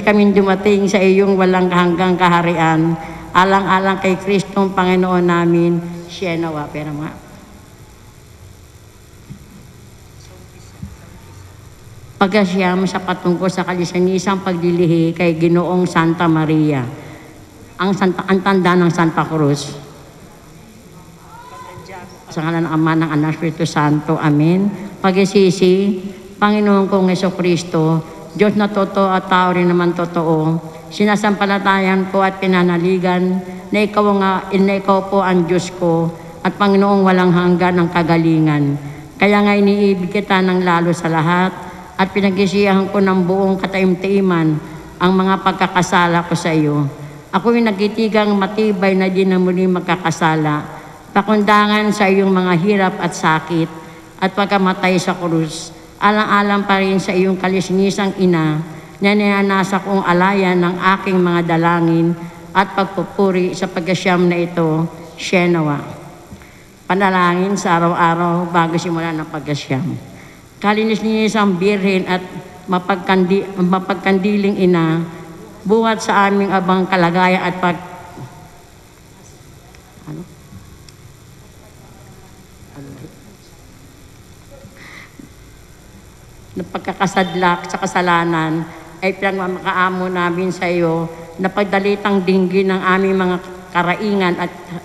Speaker 3: kaming dumating sa iyong walang hanggang kaharian, alang-alang kay Kristong Panginoon namin, siya nawa. Pero mga pagkasyam sa patungkol sa kalisinisang pagdilihi kay Ginoong Santa Maria, ang tanda ng Santa Cruz. Sa ngalan ng Ama, ng Anak, Espiritu Santo. Amen. Pag-isisi, Panginoon kong Jesucristo, Diyos na totoo at tao rin naman totoo, sinasampalatayan ko at pinanaligan na ikaw po ang Diyos ko at Panginoong walang hanggan ng kagalingan. Kaya nga iniibig kita ng lalo sa lahat at pinag-isihan ko ng buong kataim-taiman ang mga pagkakasala ko sa iyo. Ako'y nagtitigang matibay na di na muli magkakasala, pakundangan sa iyong mga hirap at sakit at pagkamatay sa krus. Alang-alang pa rin sa iyong kalisinisang ina na ninanasa kong alayan ng aking mga dalangin at pagpupuri sa pagkasyam na ito, siya nawa. Panalangin sa araw-araw bago simula ng pagkasyam. Kalinis-linisang Birhen at mapagkandiling ina, buhat sa aming abang kalagayan at pagkakasadlak sa kasalanan ay pinagmamakaamo namin sa iyo na pagdalitang dinggin ng aming mga karaingan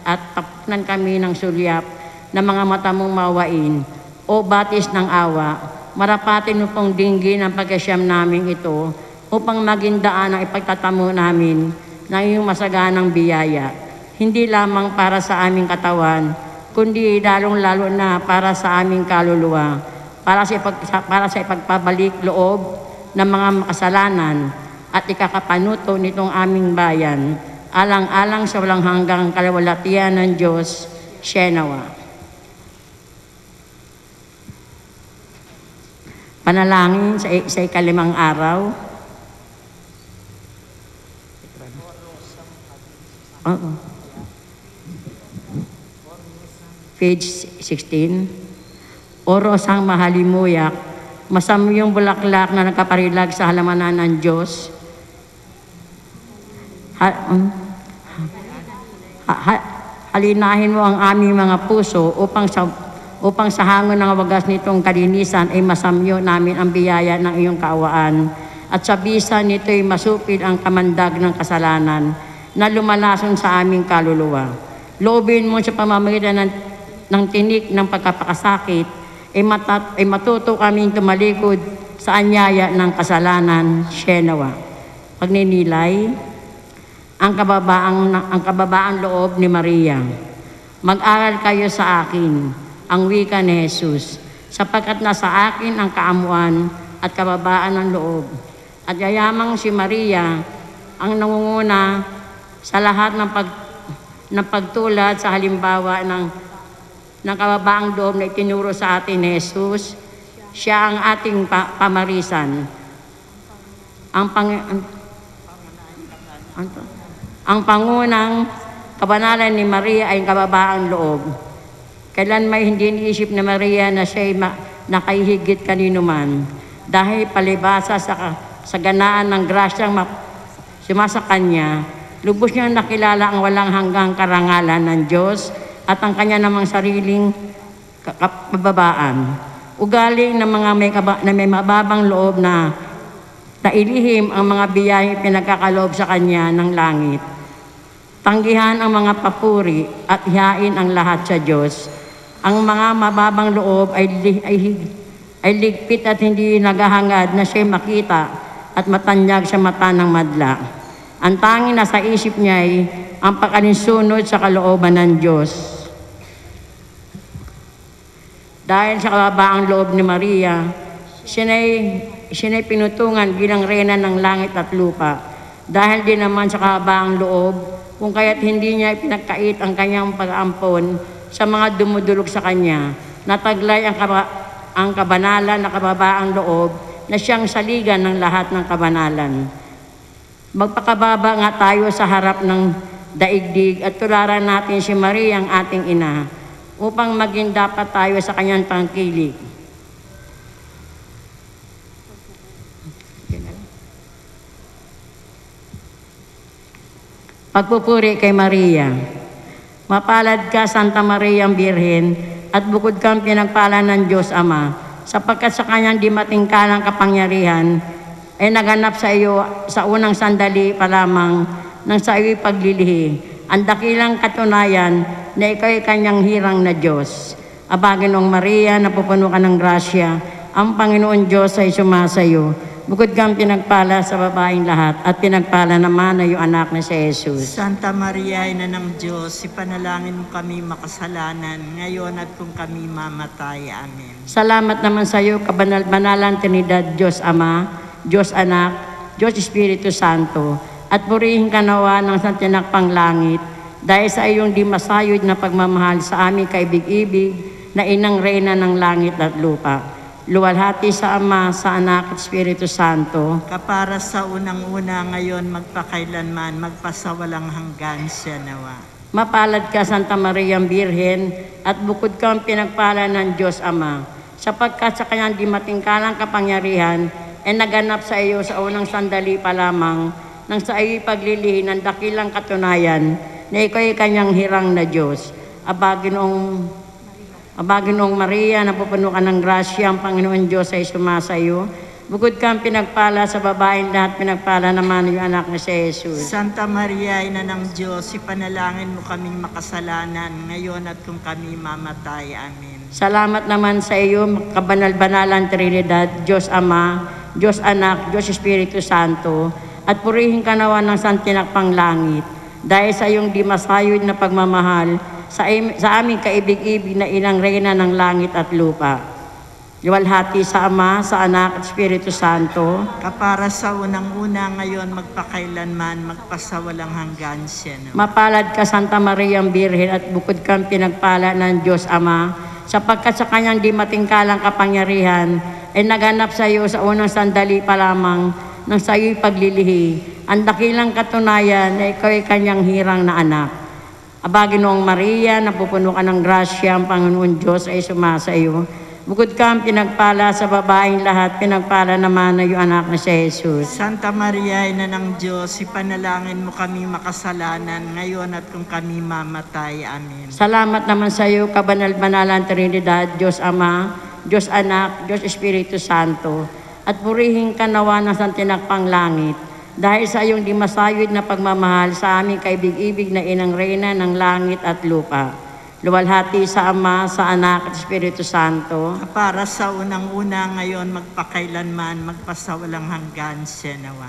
Speaker 3: at tapunan kami ng sulyap na mga mata mong mawain o batis ng awa. Marapatin mo pong dinggin ang pagkasyam namin ito upang maging daan ang ipagtatamo namin ng iyong masaganang biyaya. Hindi lamang para sa aming katawan, kundi lalong-lalo na para sa aming kaluluwa, para sa ipagpabalik loob ng mga makasalanan at ikakapanuto nitong aming bayan, alang-alang sa walang hanggang kalawalatian ng Diyos, siya nawa. Panalangin sa ikalimang araw. Page 16. O rosang mahalimuyak, masamuyong bulaklak na nagkaparilag sa halamanan ng Diyos. halinahin mo ang aming mga puso upang sa hangon ng wagas nitong kalinisan ay masamyo namin ang biyaya ng iyong kaawaan. At sa bisa nito'y masupil ang kamandag ng kasalanan na lumalason sa aming kaluluwa. Loobin mo sa pamamagitan ng tinik ng pagkapakasakit, ay matuto kaming tumalikod sa anyaya ng kasalanan, Shenawa. Pagninilay, ang kababaang loob ni Maria. Mag-aral kayo sa akin, ang wika ni Jesus, sapagkat nasa akin ang kaamuan at kababaan ng loob. At yayamang si Maria ang nangunguna sa lahat ng pagtulad sa halimbawa ng kababaang loob na itinuro sa atin ni Jesus. Siya ang ating pamarisan. Ang pangunang kabanalan ni Maria ay kababaang loob. Kailan may hindi iniisip ni Maria na siya'y nakahihigit kanino man. Dahil palibasa sa ganaan ng grasyang sumasa kanya, lubos niyang nakilala ang walang hanggang karangalan ng Diyos at ang kanya namang sariling kababaan. Ugaling ng mga may mababang loob na ilihim ang mga biyayang pinagkakaloob sa kanya ng langit. Tanggihan ang mga papuri at hiyain ang lahat sa Diyos. Ang mga mababang loob ay ligpit at hindi naghahangad na siya makita at matanyag sa mata ng madla. Ang tanging nasa isip niya ay ang pagkalinsunod sa kalooban ng Diyos. Dahil sa kababaang loob ni Maria, siya pinutungan bilang reyna ng langit at lupa. Dahil din naman sa kababaang loob, kung kaya't hindi niya pinagkait ang kanyang pag-aampon sa mga dumudulog sa kanya, nataglay ang kabanalan na kababaang loob na siyang saligan ng lahat ng kabanalan. Magpakababa nga tayo sa harap ng daigdig at tularan natin si Maria ang ating ina upang maging dapat tayo sa kanyang tangkilik. Pagpupuri kay Maria. Mapalad ka, Santa Maria ang Birhen, at bukod kang pinagpala ng Diyos Ama, sapagkat sa kanyang di matingkalang kapangyarihan, ay naganap sa iyo sa unang sandali pa lamang ng sa iyo'y paglilihi, ang dakilang katunayan na ikaw ay kanyang hirang na Diyos. Aba, Ginoong Maria, napupuno ka ng grasya, ang Panginoon Diyos ay sumasayo. Bukod kang pinagpala sa babaeng lahat at pinagpala naman ay iyong anak na si Jesus.
Speaker 2: Santa Maria, Ina ng Diyos, ipanalangin mo kami makasalanan, ngayon at kung kami mamatay. Amen.
Speaker 3: Salamat naman sa iyo, kabanal-banalang Trinidad, Diyos Ama, Diyos Anak, Diyos Espiritu Santo, at purihin ka nawa ng santinakpang langit, dahil sa iyong di masayod na pagmamahal sa aming kaibig-ibig na inang reyna ng langit at lupa. Luwalhati sa Ama, sa Anak at Espiritu Santo.
Speaker 2: Kapara sa unang-una, ngayon, magpakailanman, magpasawalang hanggan siya nawa.
Speaker 3: Mapalad ka, Santa Maria ang Birhen, at bukod kang pinagpala ng Diyos Ama, sapagkat sa kanyang di matingkalang kapangyarihan, ay naganap sa iyo sa unang sandali pa lamang, nang sa iyo'y paglilihi ng dakilang katunayan, na ikaw ay kanyang hirang na Diyos. Aba, Ginoong Maria, napupuno ka ng grasya, ang Panginoon Diyos ay sumasayo. Bukod kang pinagpala sa babaeng lahat, pinagpala naman yung anak na si Jesus.
Speaker 2: Santa Maria, Ina ng Diyos, ipanalangin mo kaming makasalanan, ngayon at kung kami mamatay. Amen.
Speaker 3: Salamat naman sa iyo, kabanal-banalang Trinidad, Diyos Ama, Diyos Anak, Diyos Espiritu Santo, at purihin ka nawa ng santinakpang langit, dahil sa iyong di masayod na pagmamahal, sa aming kaibig-ibig na inang reyna ng langit at lupa. Luwalhati sa Ama, sa Anak at Espiritu Santo.
Speaker 2: Kapara sa unang-una, ngayon, magpakailanman, magpasawalang hanggan siya nawa.
Speaker 3: Mapalad ka, Santa Maria ang Birhen, at bukod kang pinagpala ng Diyos Ama, sapagkat sa kanyang di matingkalang kapangyarihan, ay naganap sa iyo sa unang sandali pa lamang ng sa iyo'y paglilihi, ang dakilang katunayan na ikaw ay kanyang hirang na anak. Aba, Ginoong Maria, napupuno ka ng grasya, ang Panginoon Diyos ay sumasa iyo. Bukod kang pinagpala sa babaeng lahat, pinagpala naman na iyong anak na si Jesus.
Speaker 2: Santa Maria, Ina ng Diyos, ipanalangin mo kami makasalanan ngayon at kung kami mamatay. Amen.
Speaker 3: Salamat naman sa iyo, kabanal-banalan Trinidad, Diyos Ama, Diyos Anak, Diyos Espiritu Santo, at purihin ka nawa ng santinakpang langit. Dahil sa iyong di masayod na pagmamahal sa aming kaibig-ibig na Inang Reyna ng langit at lupa. Luwalhati sa Ama, sa Anak at Espiritu Santo.
Speaker 2: Para sa unang-una ngayon, magpakailanman, magpasawalang hanggan, Senawa.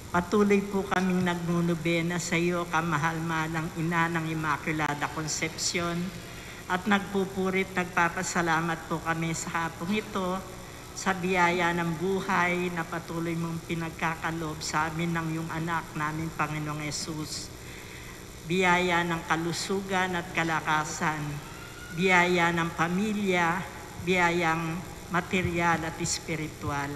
Speaker 2: Patuloy po kaming nagnunubena sa iyo, kamahal-malang Ina ng Immaculada Concepcion, at nagpupurit, nagpapasalamat po kami sa hapong ito, sa biyaya ng buhay na patuloy mong pinagkakalob sa amin ng iyong anak namin, Panginoong Yesus. Biyaya ng kalusugan at kalakasan, biyaya ng pamilya, biyayang material at espiritual.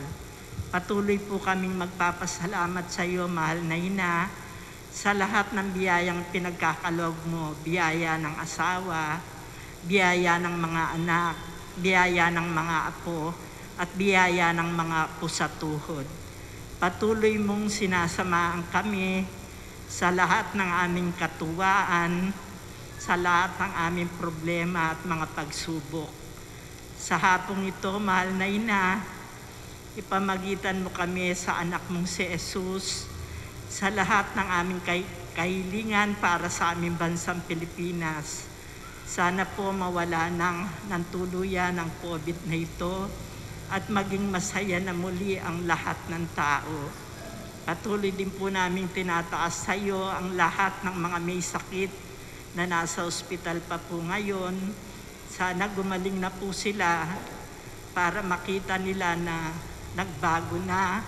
Speaker 2: Patuloy po kaming magpapasalamat sa iyo, mahal na Ina, sa lahat ng biyayang pinagkakaloob mo, biyaya ng asawa, biyaya ng mga anak, biyaya ng mga apo, at biyaya ng mga apo sa tuhod. Patuloy mong sinasamahan kami sa lahat ng aming katuwaan, sa lahat ng aming problema at mga pagsubok. Sa hapong ito, mahal na Ina, ipamagitan mo kami sa anak mong si Jesus, sa lahat ng aming kahilingan para sa aming bansang Pilipinas. Sana po mawala ng tuluyan ang COVID na ito at maging masaya na muli ang lahat ng tao. Patuloy din po namin tinataas sa iyo ang lahat ng mga may sakit na nasa ospital pa po ngayon. Sana gumaling na po sila para makita nila na nagbago na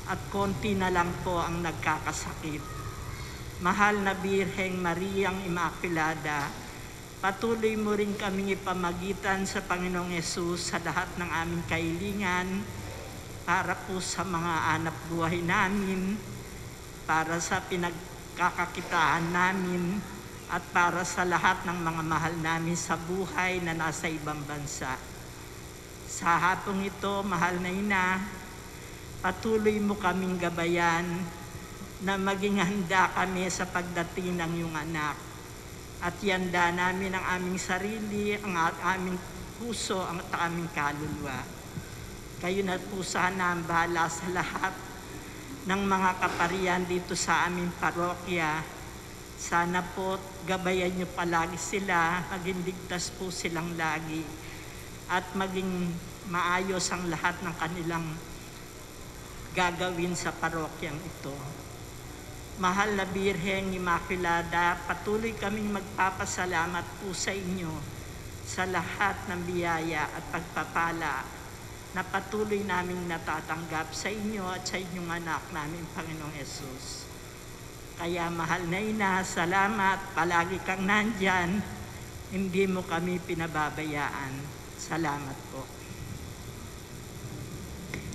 Speaker 2: at konti na lang po ang nagkakasakit. Mahal na Birheng Mariang Immaculada, patuloy mo rin kaming ipamagitan sa Panginoong Yesus sa lahat ng aming kahilingan, para po sa mga anak buhay namin, para sa pinagkakakitaan namin, at para sa lahat ng mga mahal namin sa buhay na nasa ibang bansa. Sa hapong ito, mahal na Ina, patuloy mo kaming gabayan na maging handa kami sa pagdating ng iyong anak. At yanda namin ang aming sarili, ang aming puso, ang aming kaluluwa. Kayo na po sana ang bahala sa lahat ng mga kaparian dito sa aming parokya. Sana po gabayan niyo palagi sila, maging ligtas po silang lagi, at maging maayos ang lahat ng kanilang gagawin sa parokyang ito. Mahal na Birheng Immaculada, patuloy kaming magpapasalamat po sa inyo sa lahat ng biyaya at pagpapala na patuloy naming natatanggap sa inyo at sa inyong anak namin, Panginoong Yesus. Kaya mahal na Ina, salamat, palagi kang nandyan, hindi mo kami pinababayaan. Salamat po.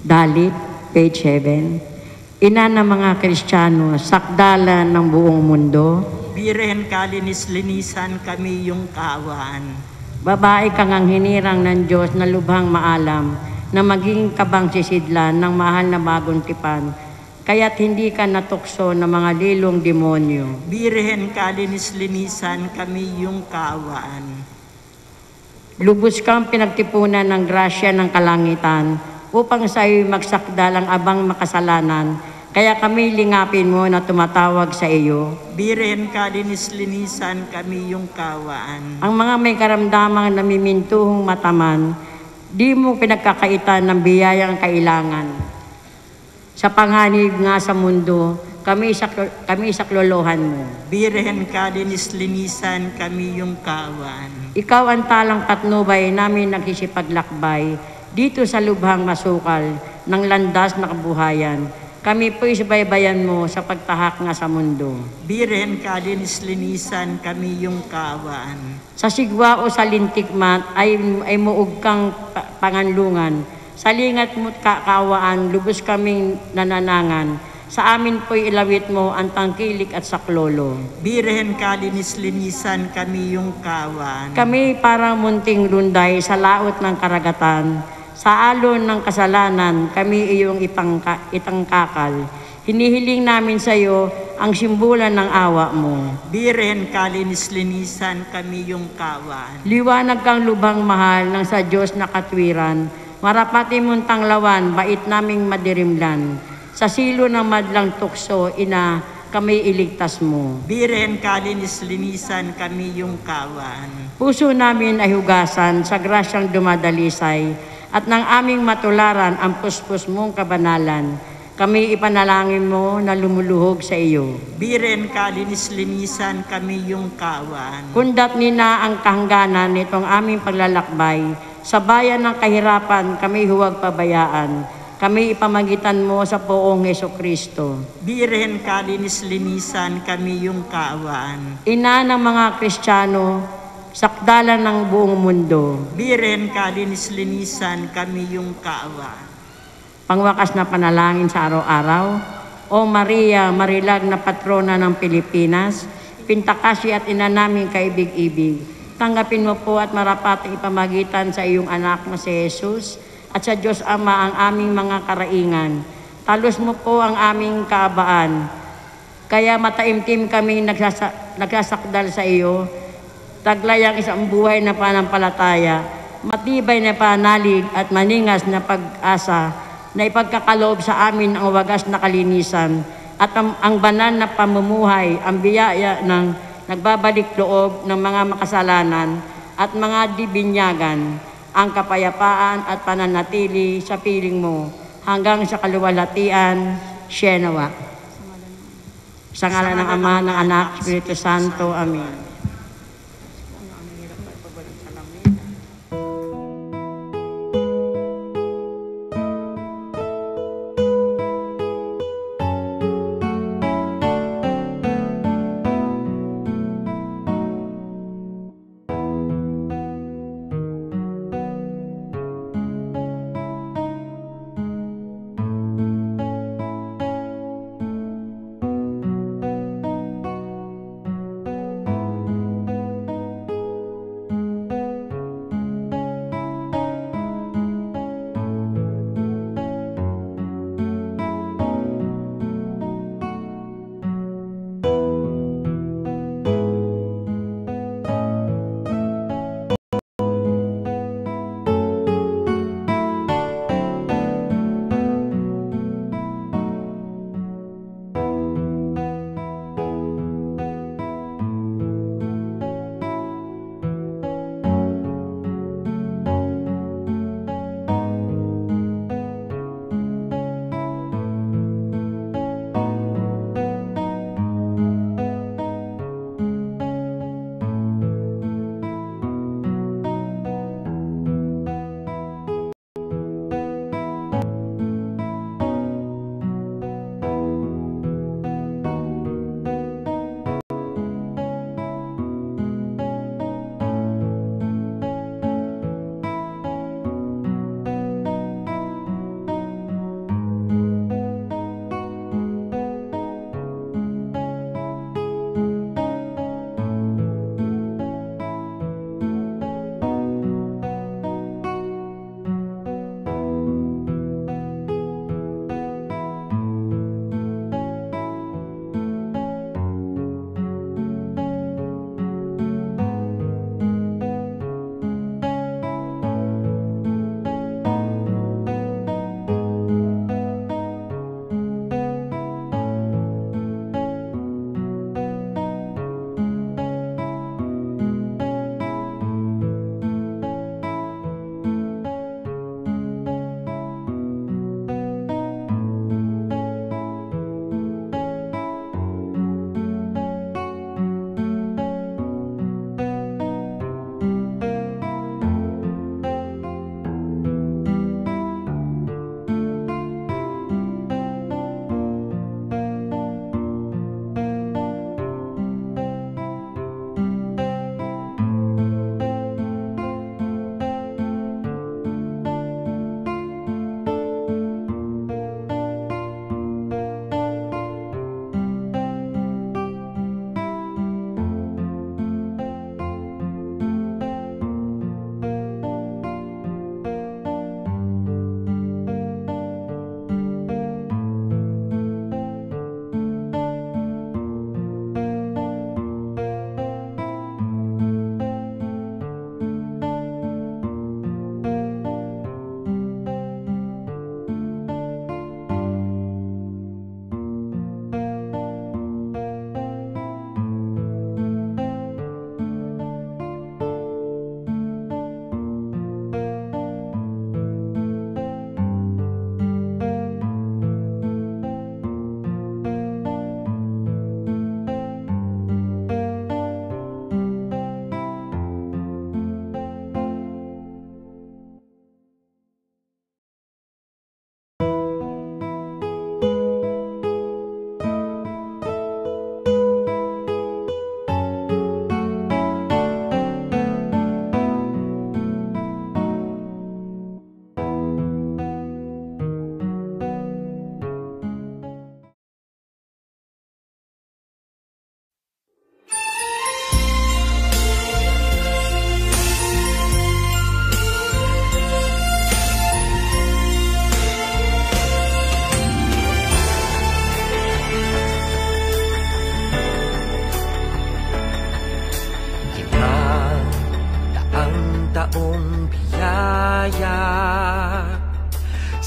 Speaker 3: Dalit, page 7. Ina ng mga Kristiyano, sakdalan ng buong mundo.
Speaker 2: Birhen kalinis-linisan kami yung kaawaan.
Speaker 3: Babae kang ang hinirang ng Diyos na lubhang maalam, na maging kabang sisidlan ng mahal na bagong tipan, kaya't hindi ka natukso ng mga lilong demonyo.
Speaker 2: Birhen kalinis-linisan kami yung kaawaan.
Speaker 3: Lubos kang pinagtipunan ng grasya ng kalangitan, upang sa iyo magsakdalang abang makasalanan, kaya kami lingapin mo na tumatawag sa iyo.
Speaker 2: Birhen kalinis-linisan kami yung kaawaan.
Speaker 3: Ang mga may karamdamang namimintuhong mataman, di mo pinagkakaitan ng biyayang kailangan. Sa panganib nga sa mundo, kami saklolohan mo.
Speaker 2: Birhen kalinis-linisan kami yung kaawaan.
Speaker 3: Ikaw ang talang patnubay namin nagsisipaglakbay dito sa lubhang masukal ng landas na kabuhayan. Kami po'y subaybayan mo sa pagtahak nga sa mundo.
Speaker 2: Birhen kalinis-linisan kami yung kaawaan.
Speaker 3: Sa sigwa o sa lintikmat ay muog kang panganlungan. Sa lingat mo't kaawaan, lubos kaming nananangan. Sa amin po'y ilawit mo ang tangkilik at saklolo.
Speaker 2: Birhen ka, linis-linisan kami yung kawan.
Speaker 3: Kami parang munting lunday sa laot ng karagatan. Sa alon ng kasalanan, kami iyong itangkakal. Hinihiling namin sa iyo ang simbulan ng awa mo.
Speaker 2: Birhen ka, linis-linisan kami yung kawan.
Speaker 3: Liwanag kang lubhang mahal ng sa Diyos na katwiran. Marapati mong tanglawan, bait naming madirimlan. Sa silo ng madlang tukso, ina, kami iligtas mo.
Speaker 2: Birhen ka, linis-linisan kami yung kawan.
Speaker 3: Puso namin ay hugasan sa grasyang dumadalisay at ng aming matularan ang puspos mong kabanalan. Kami ipanalangin mo na lumuluhog sa iyo.
Speaker 2: Birhen ka, linis-linisan kami yung kawan.
Speaker 3: Kundat nina ang kahangganan nitong aming paglalakbay. Sa bayan ng kahirapan, kami huwag pabayaan. Kami ipamagitan mo sa poong Hesukristo.
Speaker 2: Birhen ka, linis-linisan kami yung kawan.
Speaker 3: Ina ng mga Kristiyano, sakdalan ng buong mundo.
Speaker 2: Birhen ka, linis-linisan kami yung kawan.
Speaker 3: Pangwakas na panalangin sa araw-araw. O Maria, marilag na patrona ng Pilipinas, pintakasi at ina namin kaibig-ibig. Tanggapin mo po at marapat ipamagitan sa iyong anak na si Jesus at sa Diyos Ama ang aming mga karaingan. Talos mo po ang aming kaabaan. Kaya mataimtim kami nagsasakdal sa iyo. Taglay ang isang buhay na panampalataya, matibay na panalig at maningas na pag-asa na ipagkakaloob sa amin ang wagas na kalinisan at ang banal na pamumuhay, ang biyaya ng nagbabalik loob ng mga makasalanan at mga dibinyagan, ang kapayapaan at pananatili sa piling mo hanggang sa kaluwalhatian, Sienawa. Sa ngalan ng Ama, ng Anak, Espiritu Santo. Amen.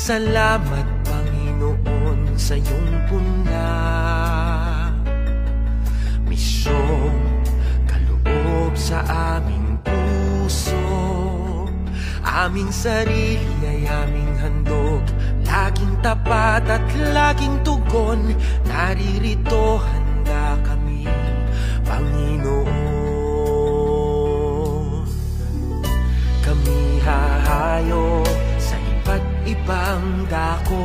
Speaker 4: Salamat Panginoon sa iyong puna. Misyong kaloob sa aming puso, aming sarili ay aming handog, laging tapat at laging tugon. Naririto handa kami, Panginoon. Kami hahayo sa iba't ibang dako,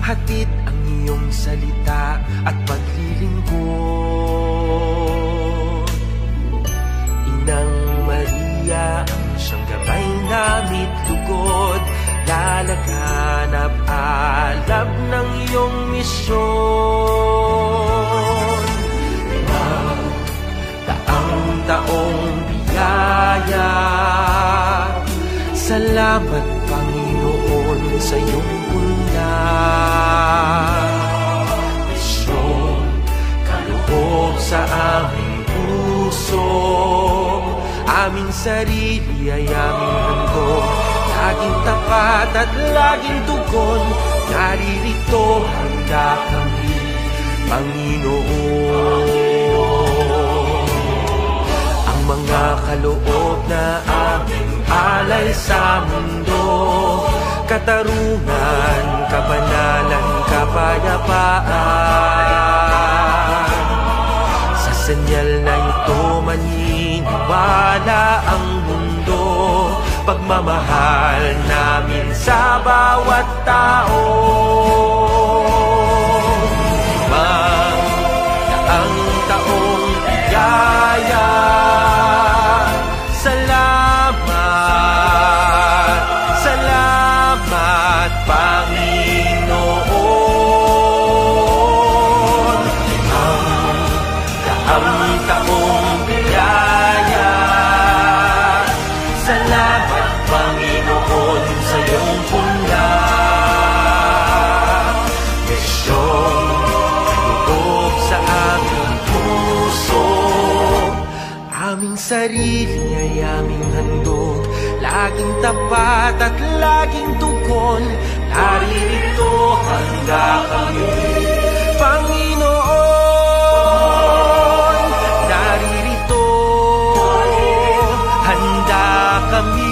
Speaker 4: hatid ang iyong salita at paglilingkod. Inang Maria, ang siyang gabay namit lugod, lalaganap alab ng iyong misyon. Daang taong biyaya, salamat Panginoon sa iyong puna. Misyon kaloob sa aming puso, aming sarili ay aming handog, laging tapat at laging tugon. Naririto handa kami, Panginoon. Ang mga kaloob na aming alay sa mundo, katarungan, kabanalan, kapayapaan. Sa senyal na ito maniniwala ang mundo, pagmamahal namin sa bawat tao. Ang taong biyaya, salamat, salamat Panginoon. Ang taong biyaya, salamat Panginoon sa iyong puna. Misyong kaloob sa aming puso, aming sarili ay aming handog, laging tapat at laging tugon. Naririto handa kami, Panginoon. Naririto handa kami,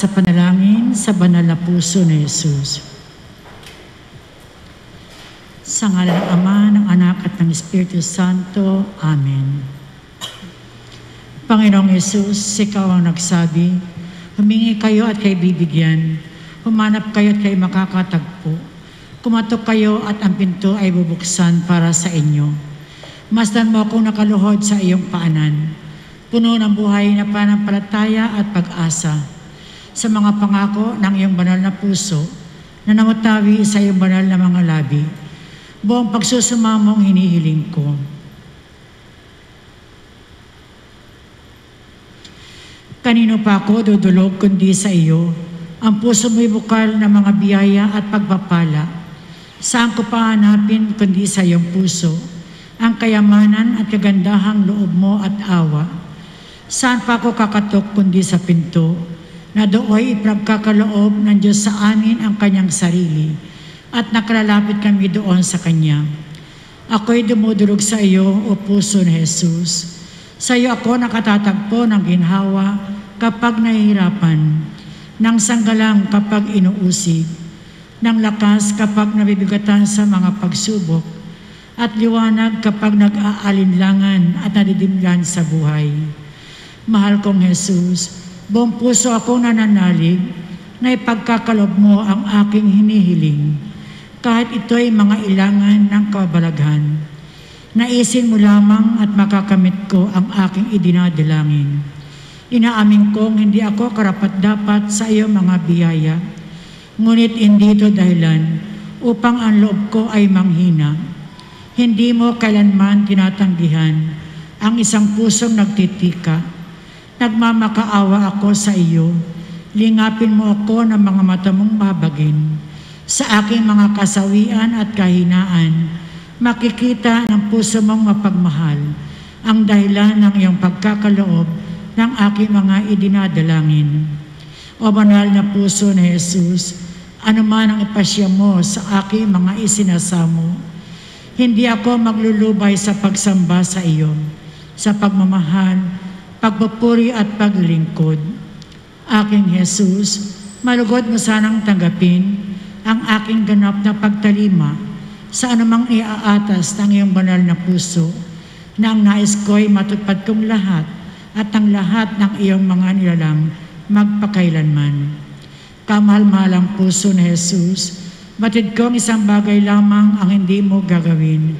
Speaker 5: sa panalangin sa banal na puso ni Jesus. Sa ngalan ng Ama, ng Anak at ng Espiritu Santo. Amen. Panginoong Jesus, ikaw ang nagsabi, humingi kayo at kayo bibigyan, humanap kayo at kayo makakatagpo, kumatok kayo at ang pinto ay bubuksan para sa inyo. Masdan mo akong nakaluhod sa iyong paanan, puno ng buhay na pananampalataya at pag-asa, sa mga pangako ng iyong banal na puso na namutawi sa iyong banal na mga labi. Buong pagsusumamong hinihiling ko. Kanino pa ako dudulog kundi sa iyo? Ang puso mo'y bukal ng mga biyaya at pagpapala. Saan ko pa hanapin kundi sa iyong puso? Ang kayamanan at kagandahang loob mo at awa. Saan pa ako kakatok kundi sa pinto? Na dooy ipagkakaloob ng Diyos sa amin ang kanyang sarili. At nakalalapit kami doon sa Kanya. Ako'y dumudurog sa iyo, o puso ni Jesus. Sa iyo ako nakatatagpo ng ginhawa kapag nahihirapan, ng sanggalang kapag inuusig, ng lakas kapag nabibigatan sa mga pagsubok, at liwanag kapag nag-aalinlangan at nadidimlan sa buhay. Mahal kong Jesus, buong puso akong nananalig na ipagkakalob mo ang aking hinihiling. Kahit ito'y mga ilangan ng kabalaghan, naisin mo lamang at makakamit ko ang aking idinadalangin. Inaamin kong hindi ako karapat-dapat sa iyong mga biyaya, ngunit hindi ito dahilan upang ang loob ko ay manghina. Hindi mo kailanman tinatanggihan ang isang pusong nagtitika. Nagmamakaawa ako sa iyo, lingapin mo ako ng mga mata mong babagin. Sa aking mga kasawian at kahinaan, makikita ng puso mong mapagmahal ang dahilan ng iyong pagkakaloob ng aking mga idinadalangin. O banal na puso ni Jesus, anuman ang ipasya mo sa aking mga isinasamo, hindi ako maglulubay sa pagsamba sa iyo, sa pagmamahal, pagpupuri at paglingkod. Aking Jesus, malugod mo sanang tanggapin ang aking ganap na pagtalima sa anumang iaatas ng iyong banal na puso, na ang nais ko'y matupad kong lahat at ang lahat ng iyong mga nilalang magpakailanman. Kamahal-mahalang puso ni Jesus, batid kong isang bagay lamang ang hindi mo gagawin,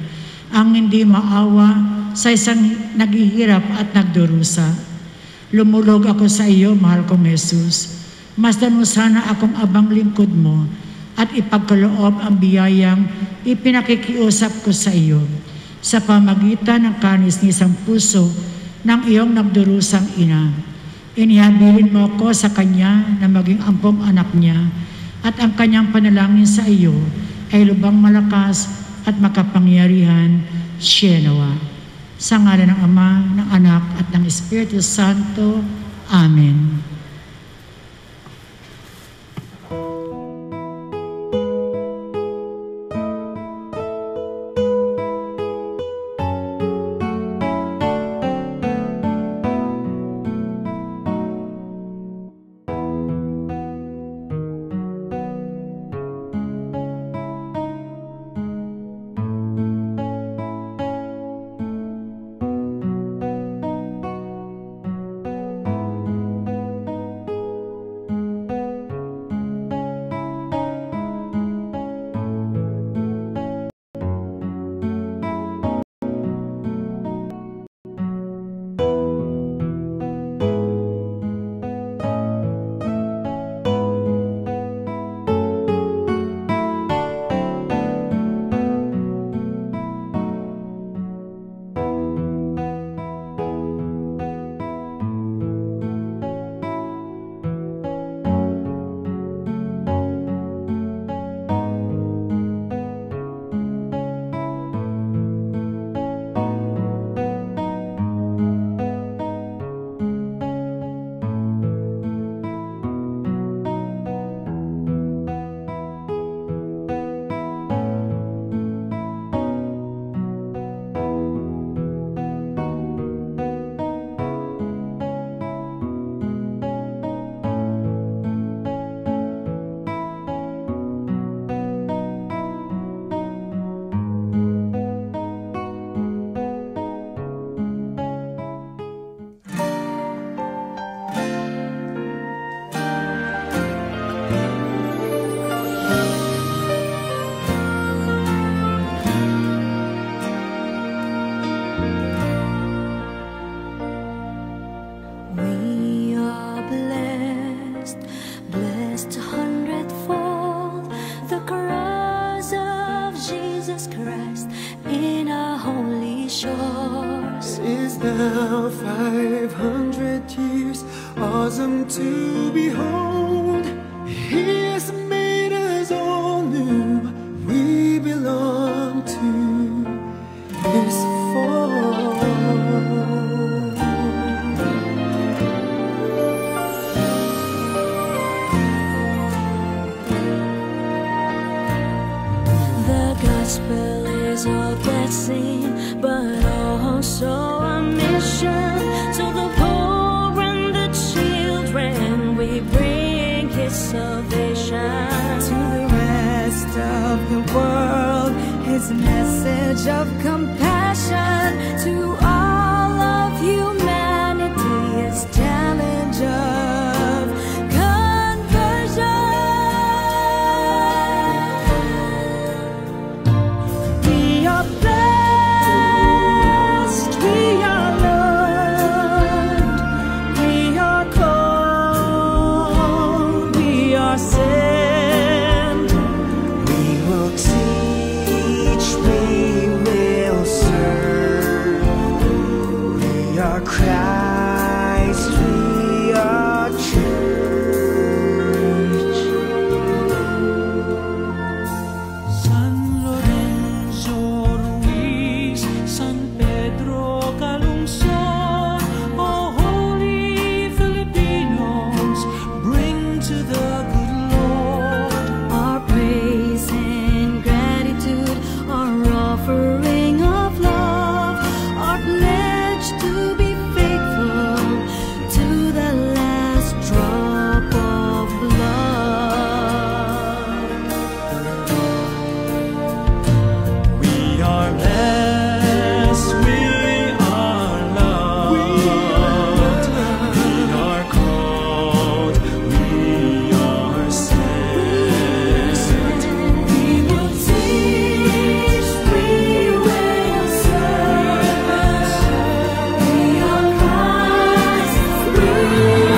Speaker 5: ang hindi maawa sa isang naghihirap at nagdurusa. Lumulog ako sa iyo, mahal kong Jesus. Masdan mo sana akong abang lingkod mo at ipagkaloob ang biyayang ipinakikiusap ko sa iyo sa pamagitan ng kanis-nisang puso ng iyong nagdurusang ina. Inihabilin mo ako sa kanya na maging ampong anak niya at ang kanyang panalangin sa iyo ay lubang malakas at makapangyarihan. Sienawa. Sa ngalan ng Ama, ng Anak at ng Espiritu Santo. Amen.
Speaker 6: gospel is a blessing, but also a mission. So the poor and the children, we bring His salvation.
Speaker 7: To the rest of the world, His message of compassion. To all of humanity, His challenge of conversion. We are blessed, we are loved, we are called, we are sent.
Speaker 4: We will teach, we will serve. We are Christ, we are church.
Speaker 8: San Lorenzo Ruiz, San Pedro Calungsod, oh holy Filipinos, bring to the good Lord
Speaker 6: Our praise and gratitude, our offering of love, our pledge to be faithful to the last drop of blood.
Speaker 8: We are blessed, we are loved, we are called, we are sent.
Speaker 6: We will teach, we will serve. We are Christ, we are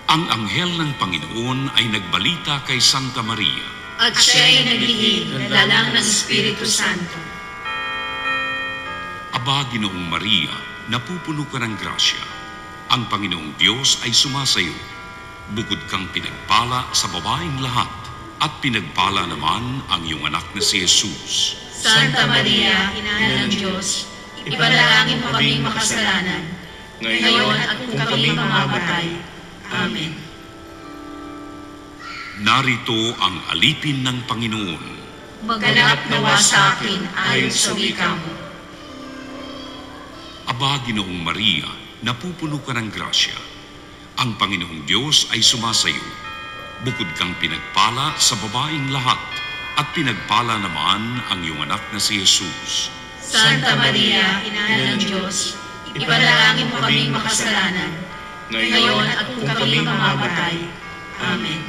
Speaker 9: Ang anghel ng Panginoon ay nagbalita kay Santa Maria.
Speaker 1: At siya'y naglihim ng lalang ng Espiritu Santo.
Speaker 9: Aba, Ginoong Maria, napupuno ka ng grasya. Ang Panginoong Diyos ay sumasayo. Bukod kang pinagpala sa babaeng lahat, at pinagpala naman ang iyong anak na si Jesus.
Speaker 1: Santa Maria, Ina ng Diyos, ipanalangin mo kaming makasalanan, ngayon at kung kami mamamatay. Amen.
Speaker 9: Narito ang alipin ng Panginoon.
Speaker 1: Maganap nawa sa akin ayon sa wika mo.
Speaker 9: Aba, Ginoong Maria, napupuno ka ng grasya. Ang Panginoong Diyos ay sumasayo. Bukod kang pinagpala sa babaeng lahat, at pinagpala naman ang iyong anak na si Jesus.
Speaker 1: Santa Maria, Ina ng Diyos, ipanalangin mo kaming makasalanan, ngayon at kung kami mamamatay. Amen.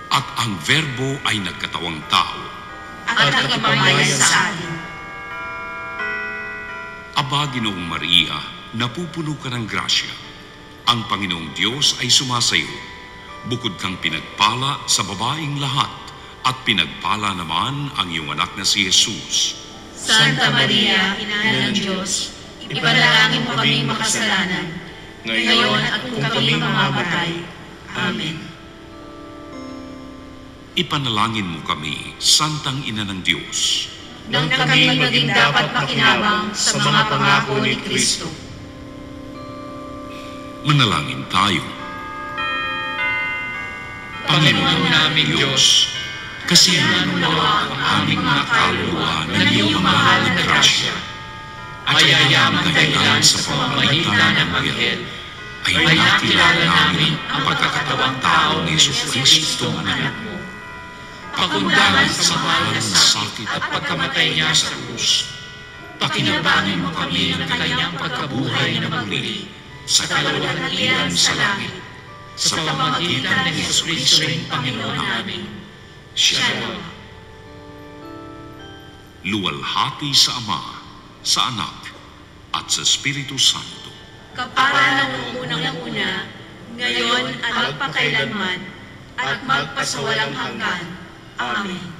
Speaker 9: At ang Verbo ay nagkatawang tao.
Speaker 1: At nakipamaya sa atin.
Speaker 9: Aba, Ginoong Maria, napupuno ka ng grasya. Ang Panginoong Diyos ay sumasayo. Bukod kang pinagpala sa babaeng lahat, at pinagpala naman ang iyong anak na si Jesus.
Speaker 1: Santa Maria, Ina ng Diyos, ipanalangin mo kaming makasalanan, ngayon at kung kami mamamatay. Amen.
Speaker 9: Ipanalangin mo kami, Santang Ina ng Diyos.
Speaker 1: Nang kami maging dapat makinabang sa mga pangako ni Kristo.
Speaker 9: Manalangin tayo. Panginoon namin Diyos, kasiyahan mo nawa ang aming mga kaluluwa ng iyong mahal na grasya. At yayamang dahilan sa pamamagitan ng Anghel, ay nakilala namin ang pagkakatawang tao ni Jesus Kristo ang anak mo. Pakundangan sa mahal na sakit at pagkamatay niya sa krus, pakinabangin mo kami ng kanyang pagkabuhay na muli sa kaluwalhatian sa langit, sa pamamagitan ng Jesus Kristo ang Panginoon namin. Shalom. Luwalhati sa Ama, sa Anak, at sa Espiritu Santo.
Speaker 1: Kapara ng unang-una, ngayon at magpakailanman, at magpasawalang hanggan. Amen.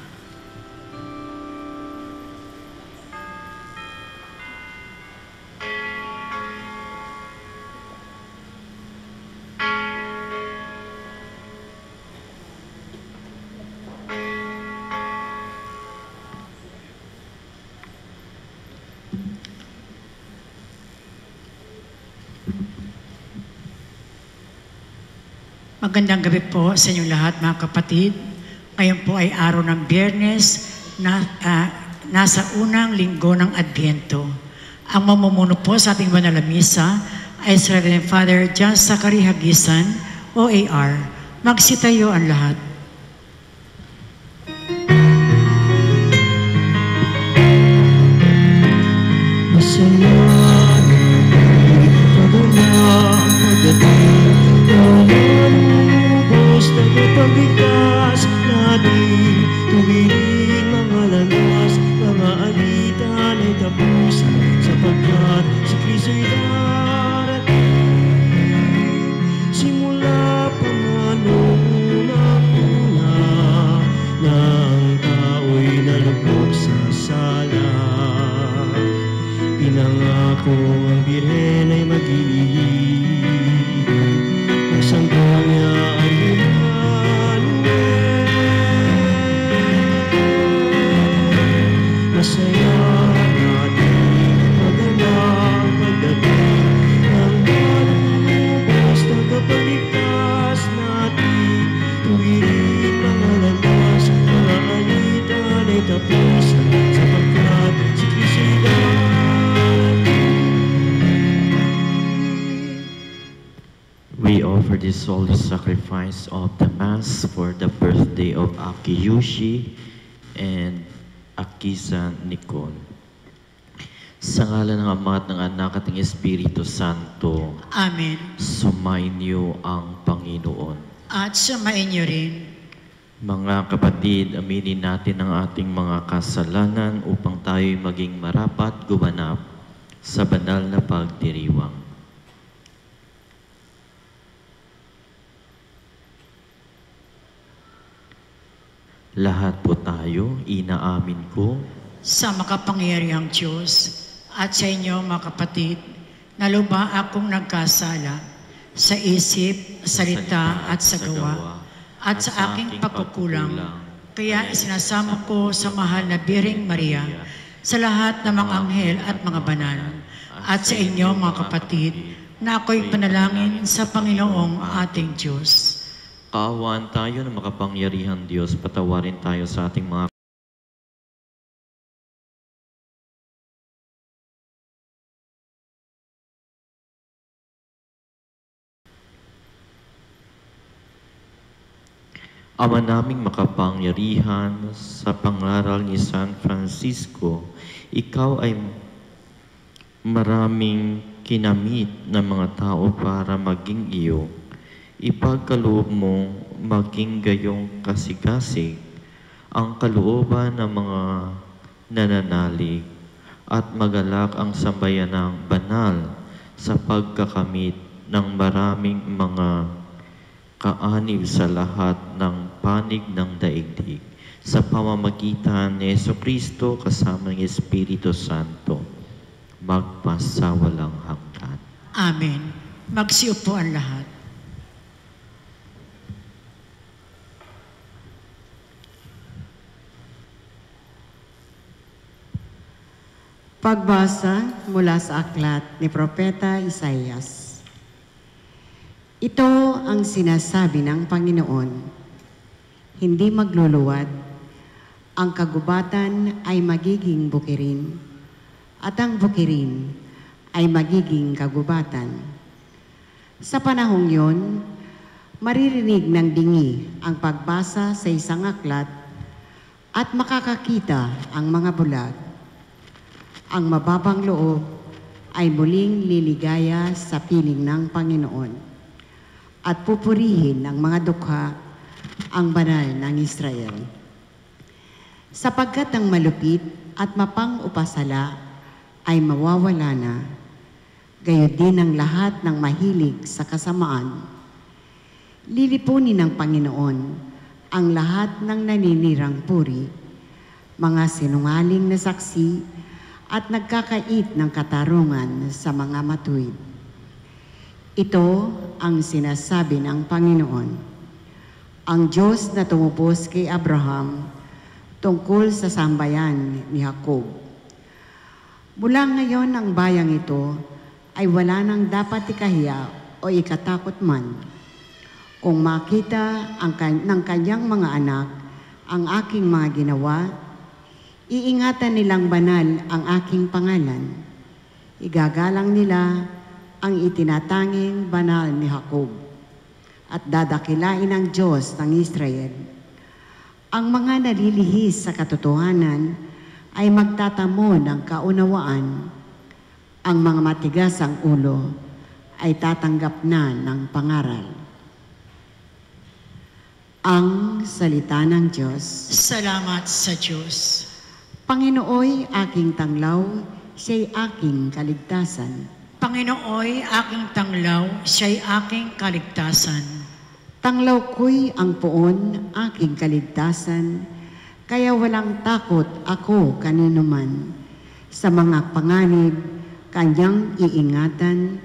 Speaker 5: Magandang gabi po sa inyong lahat, mga kapatid. Ngayon po ay araw ng Biyernes, nasa unang linggo ng Adbyento. Ang mamumuno po sa ating banal na misa ay si Reverend Father John Zachary Hagisan, OAR. Magsitayo ang lahat.
Speaker 8: Pagligtas natin, tuwirin mga landas, mga alitan ay tapusin, sapagkat si Kristo'y darating. Simula pa man noong unang-una, na ang tao'y nalubog sa sala. Pinangako ang Birhen ay mag-iigib, ang sanggol niya ay masaya natin magalang pagdating ng malubos na kapagligtas natin. Tuwirin mga landas, mga alitan ay tapusin, sapagkat si Kristo'y darating.
Speaker 10: We offer this holy sacrifice of the Mass for the birthday of Aki Yushi and Akisa Nicole. Sa ngalan ng Ama at ng Anak at ng Espiritu Santo.
Speaker 5: Amen.
Speaker 10: Sumainyo ang Panginoon.
Speaker 5: At sumain niyo rin.
Speaker 10: Mga kapatid, aminin natin ang ating mga kasalanan upang tayo'y maging marapat gumanap sa banal na pagdiriwang. Lahat po tayo, inaamin ko
Speaker 5: Sa makapangyarihang Diyos at sa inyo mga kapatid, na lubha akong nagkasala sa isip, salita at sa gawa at sa aking pagkukulang. Kaya isinasamo ko sa mahal na Biring Maria, sa lahat ng mga anghel at mga banal, at sa inyo mga kapatid, na ako'y panalangin sa Panginoong ating Diyos.
Speaker 10: Kaawaan tayo ng makapangyarihang Diyos, patawarin tayo sa ating mga Ama naming makapangyarihan, sa pangaral ni San Francisco, ikaw ay maraming kinamit ng mga tao para maging iyo. Ipagkaloob mo maging gayong kasigasig ang kalooban ng mga nananalig at magalak ang sambayanang banal sa pagkakamit ng maraming mga kaanib sa lahat ng panig ng daigdig sa pamamagitan ni Jesucristo kasama ng Espiritu Santo, magpasawalang hanggan.
Speaker 5: Amen. Magsiupo ang lahat.
Speaker 11: Pagbasa mula sa aklat ni Propeta Isaias. Ito ang sinasabi ng Panginoon, hindi magluluwad, ang kagubatan ay magiging bukirin, at ang bukirin ay magiging kagubatan. Sa panahong yon, maririnig ng dingi ang pagbasa sa isang aklat at makakakita ang mga bulag. Ang mababang loob ay muling liligaya sa piling ng Panginoon at pupurihin ng mga dukha ang banal ng Israel. Sapagkat ang malupit at mapang-upasala ay mawawala na, gayon din ang lahat ng mahilig sa kasamaan. Lilipunin ng Panginoon ang lahat ng naninirang puri, mga sinungaling na saksi at nagkakait ng katarungan sa mga matuwid. Ito ang sinasabi ng Panginoon, ang Diyos na tumupos kay Abraham tungkol sa sambayan ni Jacob. Mula ngayon ang bayang ito ay wala nang dapat ikahiya o ikatakot man. Kung makita ng kanyang mga anak ang aking mga ginawa, iingatan nilang banal ang aking pangalan. Igagalang nila ang itinatanging banal ni Jacob at dadakilain ng Diyos ng Israel. Ang mga nalilihis sa katotohanan ay magtatamo ng kaunawaan. Ang mga matigas ang ulo ay tatanggap na ng pangaral. Ang salita ng Diyos.
Speaker 5: Salamat sa Diyos.
Speaker 11: Panginooy aking tanglaw, siya'y aking kaligtasan.
Speaker 5: Panginooy aking tanglaw, siya'y aking kaligtasan.
Speaker 11: Tanglaw ko'y ang poon, aking kaligtasan, kaya walang takot ako kanino man. Sa mga panganib, kanyang iingatan,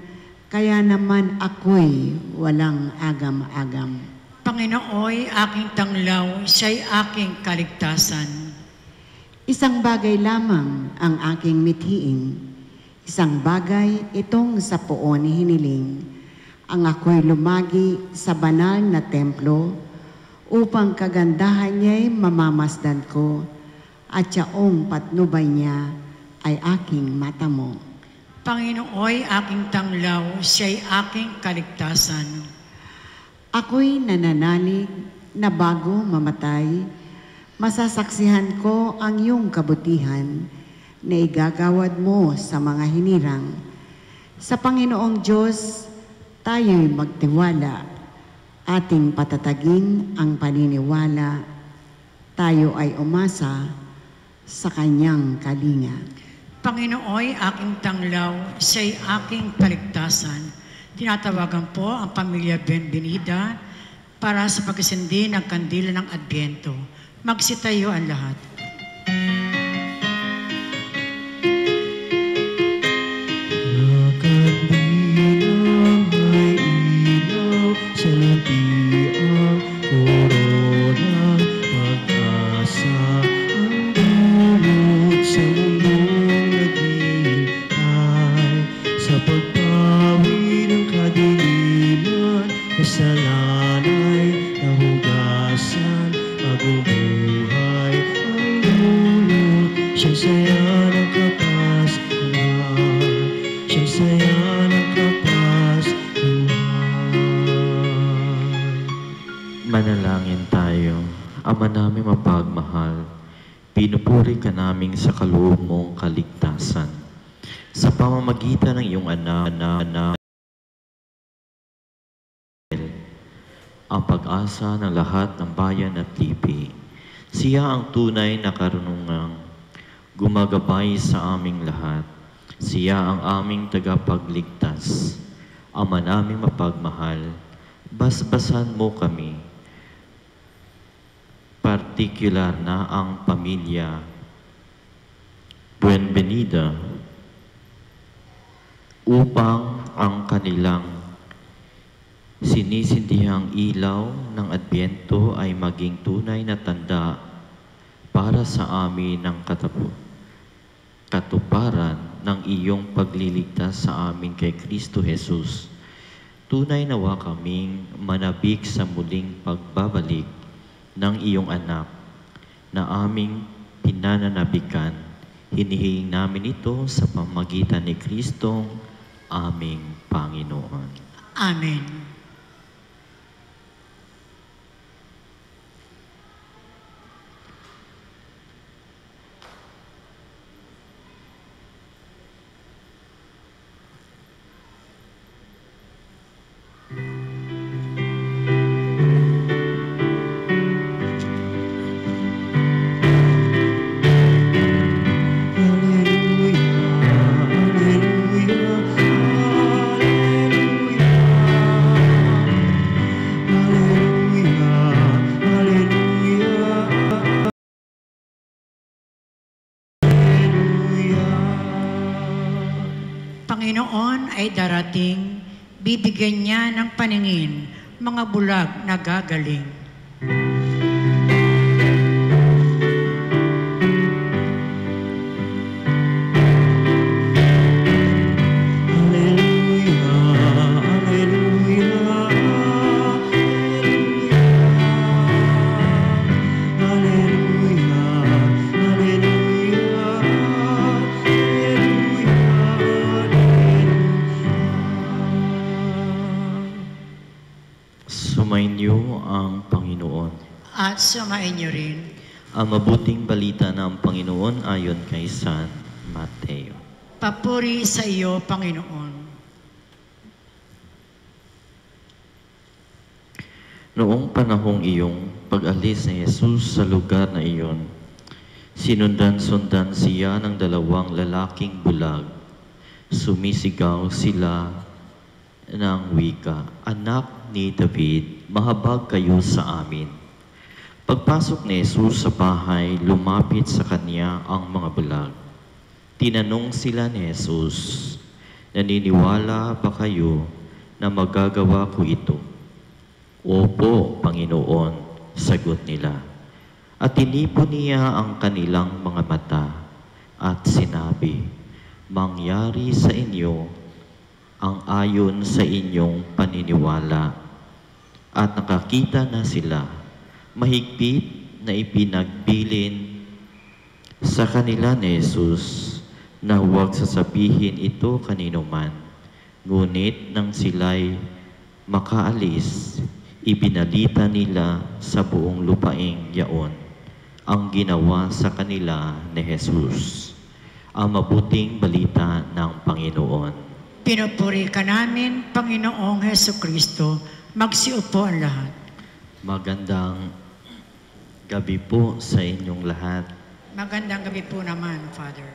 Speaker 11: kaya naman ako'y walang agam-agam.
Speaker 5: Panginooy aking tanglaw, siya'y aking kaligtasan.
Speaker 11: Isang bagay lamang ang aking mithiin, isang bagay itong sa poon hiniling, ang ako'y lumagi sa banal na templo upang kagandahan niya'y mamamasdan ko at yaong patnubay niya ay aking matamo.
Speaker 5: Panginooy aking tanglaw, siya'y aking kaligtasan.
Speaker 11: Ako'y nananalig na bago mamatay, masasaksihan ko ang iyong kabutihan na igagawad mo sa mga hinirang. Sa Panginoong Diyos, tayo'y magtiwala, ating patatagin ang paniniwala, tayo ay umasa sa kanyang kalinga.
Speaker 5: Panginooy aking tanglaw, siya'y aking kaligtasan. Tinatawagan po ang pamilya Benvenida para sa pagsindi ng kandila ng Adbyento. Magsitayo ang lahat.
Speaker 8: Nakandila may ilaw sa lantiang korona, pag-asa ang dulot sa mundong naghihintay, sa pagpawi ng kadiliman, kasalanay nahugasan, bagong buhay ang dulot, siyang saya ng kapaskuhan, siyang saya ng kapaskuhan.
Speaker 10: Manalangin tayo. Ama namin mapagmahal, pinupuri ka namin sa kaloob mong kaligtasan. Sa pamamagitan ng iyong anak, ang pag-asa ng lahat ng bayan at lipi. Siya ang tunay na karunungang gumagabay sa aming lahat. Siya ang aming tagapagligtas. Ama naming mapagmahal, basbasan mo kami, partikular na ang pamilya Buenvenida, upang ang kanilang sinisindihang ilaw ng Adbyento ay maging tunay na tanda para sa amin ng katuparan ng iyong pagliligtas sa amin kay Kristo Jesus. Tunay nawa kaming manabik sa muling pagbabalik ng iyong anak na aming pinananabikan. Hinihinging namin ito sa pamagitan ni Kristong aming Panginoon.
Speaker 5: Amen. Panginoon ay darating, bibigyan niya ng paningin, mga bulag na gagaling.
Speaker 10: Sumainyo ang Panginoon.
Speaker 5: At sumain niyo rin.
Speaker 10: Ang mabuting balita ng Panginoon ayon kay San Mateo.
Speaker 5: Papuri sa iyo, Panginoon.
Speaker 10: Noong panahong iyong pag-alis ni Jesus sa lugar na iyon, sinundan-sundan siya ng 2 lalaking bulag. Sumisigaw sila ng wika, "Anak ni David, mahabag kayo sa amin." Pagpasok ni Jesus sa bahay, lumapit sa kanya ang mga bulag. Tinanong sila ni Jesus, "Naniniwala ba kayo na magagawa ko ito?" "Opo, Panginoon," sagot nila. At tinipon niya ang kanilang mga mata at sinabi, "Mangyari sa inyo ang ayon sa inyong paniniwala." At nakakita na sila, mahigpit na ipinagbilin sa kanila ni Jesus na huwag sasabihin ito kanino man. Ngunit nang sila'y makaalis, ibinalita nila sa buong lupaing yaon ang ginawa sa kanila ni Jesus. Ang mabuting balita ng Panginoon.
Speaker 5: Pinupuri ka namin, Panginoong Hesukristo. Magsiupo ang lahat.
Speaker 10: Magandang gabi po sa inyong lahat.
Speaker 5: Magandang gabi po naman, Father.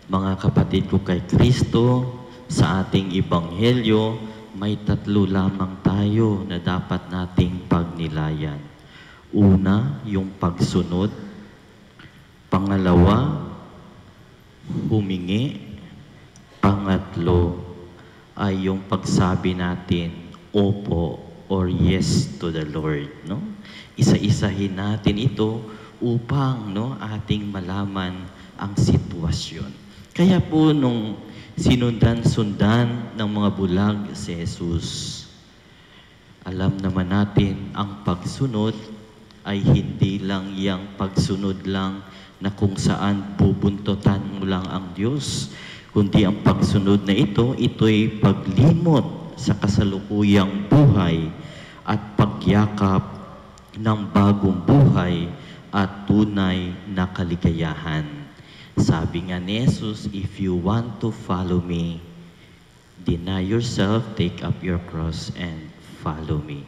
Speaker 10: Mga kapatid ko kay Kristo, sa ating Ebanghelyo, may 3 lamang tayo na dapat nating pagnilayan. Una, yung pagsunod. Pangalawa, humingi. Pangatlo, ay yung pagsabi natin, opo or yes to the Lord. No? Isa-isahin natin ito upang ating malaman ang sitwasyon. Kaya po nung sinundan-sundan ng mga bulag si Jesus, alam naman natin ang pagsunod ay hindi lang yang pagsunod lang na kung saan bubuntutan mo lang ang Diyos, kundi ang pagsunod na ito'y paglimot sa kasalukuyang buhay at pagyakap ng bagong buhay at tunay na kaligayahan. Sabi nga ni Jesus, if you want to follow me, deny yourself, take up your cross, and follow me.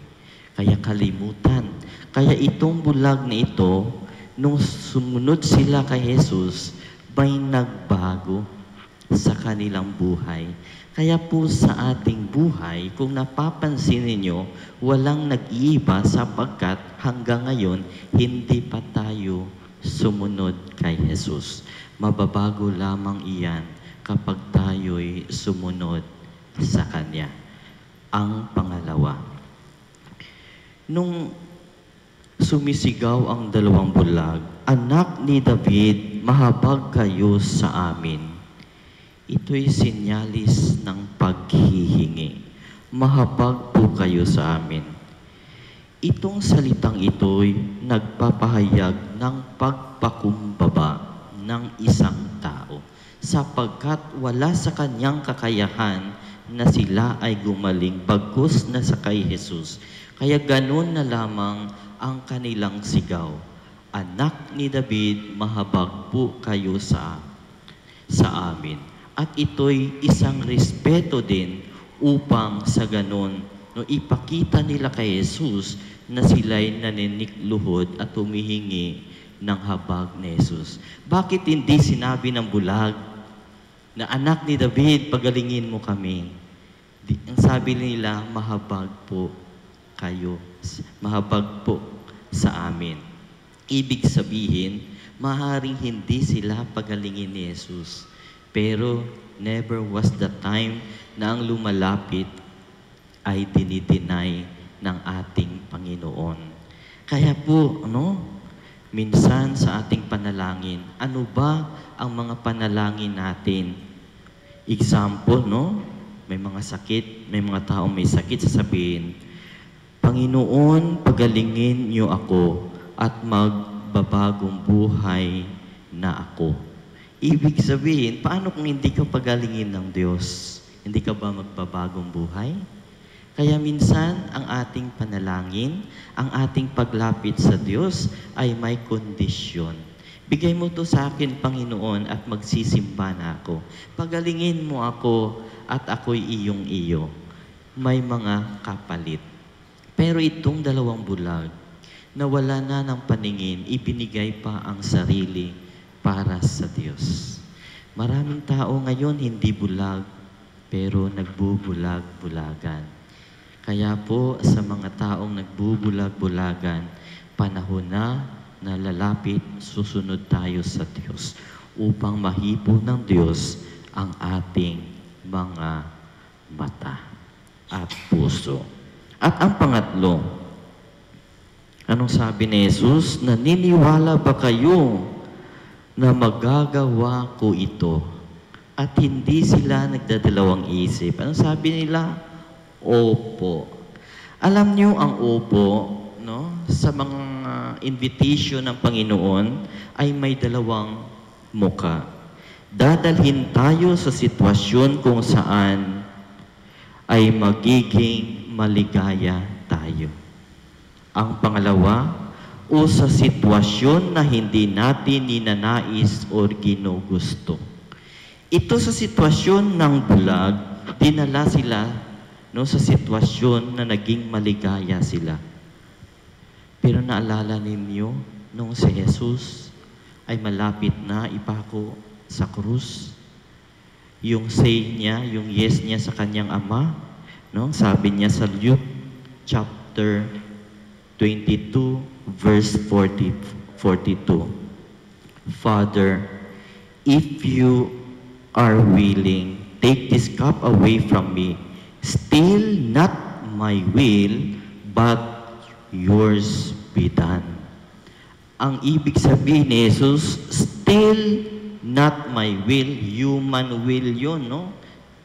Speaker 10: Kaya kalimutan. Kaya itong bulag na ito, nung sumunod sila kay Jesus, may nagbago sa kanilang buhay. Kaya po sa ating buhay, kung napapansin ninyo, walang nag-iiba sapagkat hanggang ngayon, hindi pa tayo sumunod kay Jesus. Mababago lamang iyan kapag tayo'y sumunod sa Kanya. Ang pangalawa, nung sumisigaw ang dalawang bulag, "Anak ni David, mahabag kayo sa amin." Ito'y sinyalis ng paghihingi. Mahabag po kayo sa amin. Itong salitang ito'y nagpapahayag ng pagpakumbaba ng isang tao sapagkat wala sa kanyang kakayahan na sila ay gumaling bagkus na sa kay Jesus. Kaya ganun na lamang ang kanilang sigaw. "Anak ni David, mahabag po kayo sa amin." At ito'y isang respeto din upang sa ganun, no, ipakita nila kay Jesus na sila'y naninikluhod at humihingi ng habag ni Jesus. Bakit hindi sinabi ng bulag na, "Anak ni David, pagalingin mo kami"? Ang sabi nila, "Mahabag po kayo, mahabag po sa amin." Ibig sabihin, maaaring hindi sila pagalingin ni Jesus. Pero never was the time na ang lumalapit ay dinideny ng ating Panginoon. Kaya po, minsan sa ating panalangin, ano ba ang mga panalangin natin? Example, may mga sakit, may mga taong may sakit, sasabihin, "Panginoon, pagalingin niyo ako at magbabagong buhay na ako." Ibig sabihin, paano kung hindi ka pagalingin ng Diyos? Hindi ka ba magbabagong buhay? Kaya minsan, ang ating panalangin, ang ating paglapit sa Diyos ay may kondisyon. "Bigay mo to sa akin, Panginoon, at magsisimba na ako. Pagalingin mo ako at ako'y iyong-iyo." May mga kapalit. Pero itong dalawang bulag, nawala na ng paningin, ibinigay pa ang sarili para sa Diyos. Maraming tao ngayon hindi bulag, pero nagbubulag-bulagan. Kaya po sa mga taong nagbubulag-bulagan, panahon na lalapit, susunod tayo sa Diyos upang mahipo ng Diyos ang ating mga mata at puso. At ang pangatlo, anong sabi ni Jesus? "Naniniwala ba kayo na magagawa ko ito?" At hindi sila nagdadalawang isip. Anong sabi nila? Opo. Alam niyo ang opo, sa mga invitation ng Panginoon ay may dalawang muka. Dadalhin tayo sa sitwasyon kung saan ay magiging maligaya tayo. Ang pangalawa, o sa sitwasyon na hindi natin ninanais o ginugusto. Ito sa sitwasyon ng bulag, dinala sila sa sitwasyon na naging maligaya sila. Pero naalala ninyo, nung si Jesus ay malapit na ipako sa krus, yung say niya, yung yes niya sa kanyang ama, sabi niya sa Luke chapter 22, verse 42. "Father, if you are willing, take this cup away from me. Still not my will, but yours be done." Ang ibig sabihin ni Jesus, still not my will, human will yun,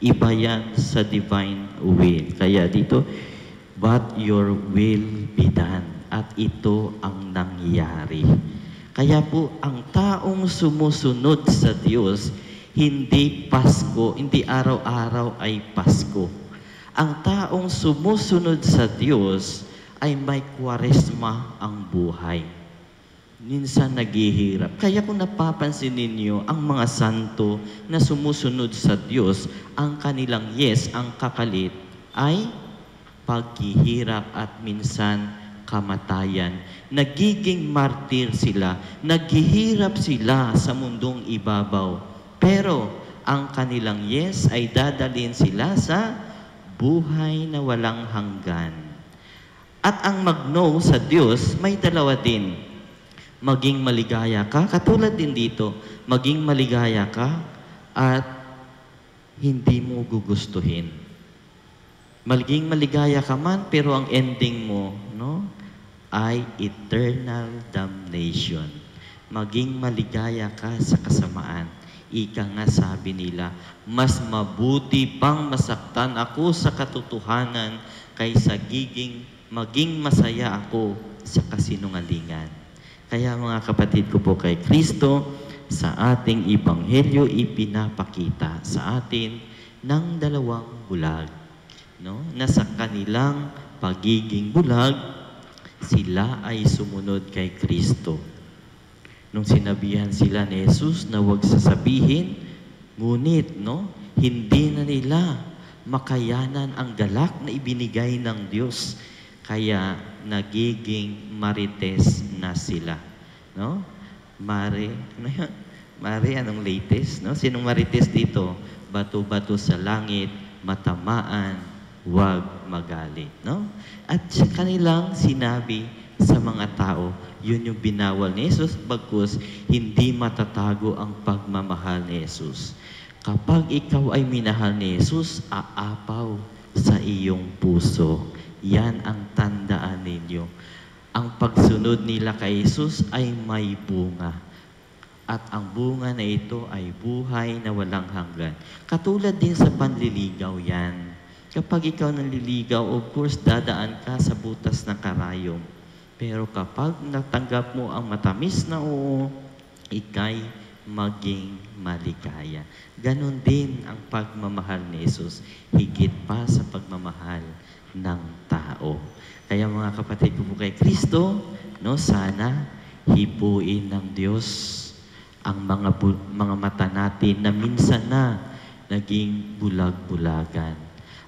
Speaker 10: Iba yan sa divine will. Kaya dito, "But your will be done." At ito ang nangyari. Kaya po, ang taong sumusunod sa Diyos, hindi Pasko, hindi araw-araw ay Pasko. Ang taong sumusunod sa Diyos ay may Kwaresma ang buhay. Minsan naghihirap. Kaya kung napapansin ninyo, ang mga santo na sumusunod sa Diyos, ang kanilang yes, ang kakalit, ay paghihirap at minsan kamatayan. Nagiging martir sila, naghihirap sila sa mundong ibabaw. Pero ang kanilang yes ay dadalhin sila sa buhay na walang hanggan. At ang mag-no sa Diyos, may dalawa din. Maging maligaya ka, katulad din dito, maging maligaya ka at hindi mo gugustuhin. Maging maligaya ka man, pero ang ending mo, no, ay eternal damnation. Maging maligaya ka sa kasamaan. Ika nga sabi nila, mas mabuti pang masaktan ako sa katotohanan kaysa maging masaya ako sa kasinungalingan. Kaya mga kapatid ko po kay Kristo, sa ating Ebanghelyo ipinapakita sa atin ng dalawang bulag. No? Na sa kanilang pagiging bulag, sila ay sumunod kay Kristo. Nung sinabihan sila ni Jesus na huwag sasabihin, ngunit hindi na nila makayanan ang galak na ibinigay ng Diyos. Kaya nagiging marites na sila. No? Mari, anong latest? No? Sinong marites dito? Bato-bato sa langit, matamaan, huwag magalit. No? At sa kanilang sinabi sa mga tao, yun yung binawal ni Jesus, bagkus hindi matatago ang pagmamahal ni Jesus. Kapag ikaw ay minahal ni Jesus, aapaw sa iyong puso. Yan ang tandaan ninyo. Ang pagsunod nila kay Jesus ay may bunga. At ang bunga na ito ay buhay na walang hanggan. Katulad din sa panliligaw yan. Kapag ikaw nanliligaw, of course, dadaan ka sa butas ng karayom. Pero kapag natanggap mo ang matamis na oo, ikay maging maligaya. Ganon din ang pagmamahal ni Jesus. Higit pa sa pagmamahal ng tao. Kaya mga kapatid ko po kay Kristo, sana hipuin ng Diyos ang mga mata natin na minsan na naging bulag-bulagan.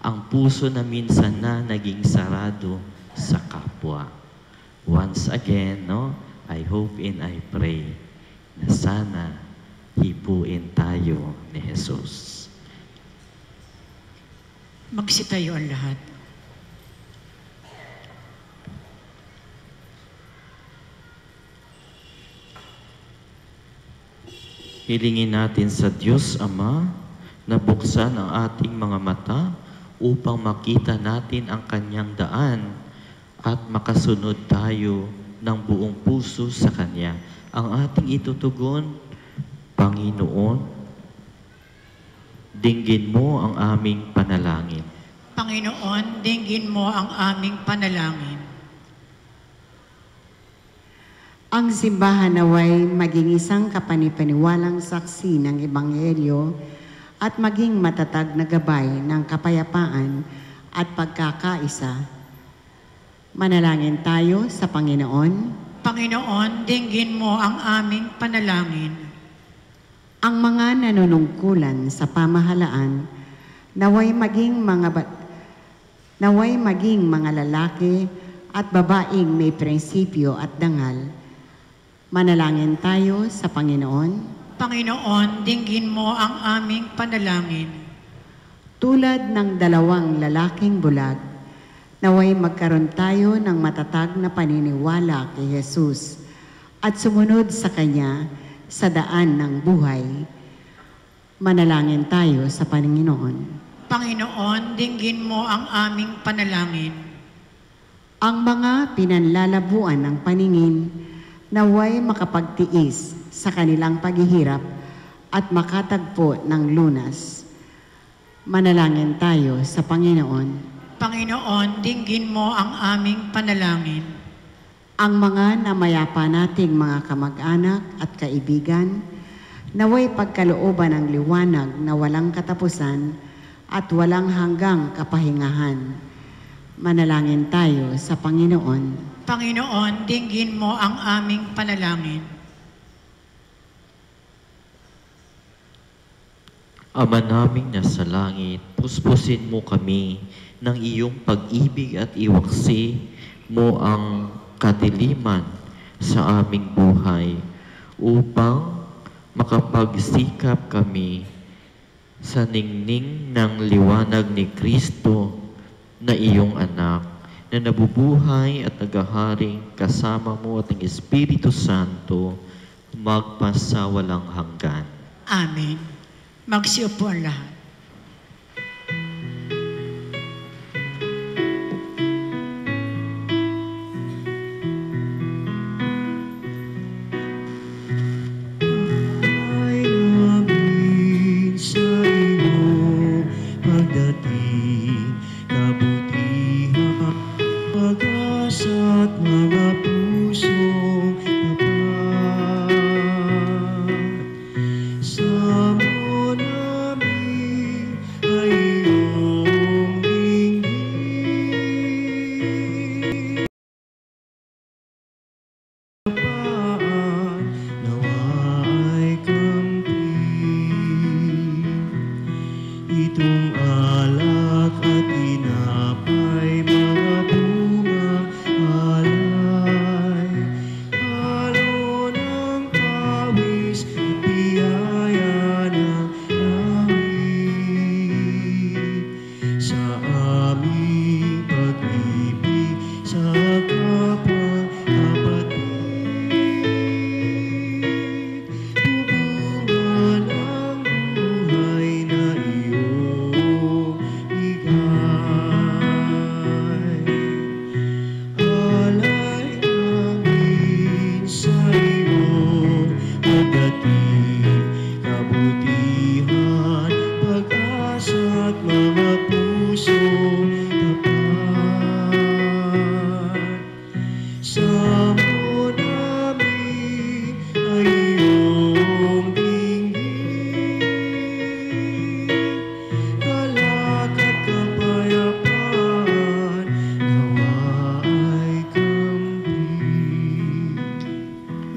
Speaker 10: Ang puso na minsan na naging sarado sa kapwa. Once again, I hope and I pray na sana hipuin tayo ni Jesus.
Speaker 5: Magsitayo ang lahat.
Speaker 10: Hilingin natin sa Diyos Ama na buksan ang ating mga mata upang makita natin ang Kanyang daan at makasunod tayo ng buong puso sa Kanya. Ang ating itutugon, Panginoon, dinggin mo ang aming panalangin.
Speaker 5: Panginoon, dinggin mo ang aming panalangin.
Speaker 11: Ang simbahan naway maging isang kapanipaniwalang saksi ng Ebanghelyo at maging matatag na gabay ng kapayapaan at pagkakaisa. Manalangin tayo sa Panginoon.
Speaker 5: Panginoon, dinggin mo ang aming panalangin.
Speaker 11: Ang mga nanunungkulan sa pamahalaan naway maging mga lalaki at babaeng may prinsipyo at dangal. Manalangin tayo sa Panginoon.
Speaker 5: Panginoon, dinggin mo ang aming panalangin.
Speaker 11: Tulad ng dalawang lalaking bulag, naway magkaroon tayo ng matatag na paniniwala kay Jesus at sumunod sa Kanya sa daan ng buhay. Manalangin tayo sa Panginoon.
Speaker 5: Panginoon, dinggin mo ang aming panalangin.
Speaker 11: Ang mga pinanlalabuan ng paningin, naway makapagtiis sa kanilang paghihirap at makatagpo ng lunas. Manalangin tayo sa Panginoon.
Speaker 5: Panginoon, dinggin mo ang aming panalangin.
Speaker 11: Ang mga namayapa nating mga kamag-anak at kaibigan, naway pagkalooban ng liwanag na walang katapusan at walang hanggang kapahingahan. Manalangin tayo sa Panginoon.
Speaker 5: Panginoon, dinggin mo ang aming panalangin.
Speaker 10: Ama naming nasa langit, puspusin mo kami ng iyong pag-ibig at iwaksi mo ang kadiliman sa aming buhay upang makapagsikap kami sa ningning ng liwanag ni Kristo na iyong anak na nabubuhay at naghaharing kasama mo at ang Espiritu Santo magpasawalang hanggan.
Speaker 5: Amen. Magsiupo ang lahat.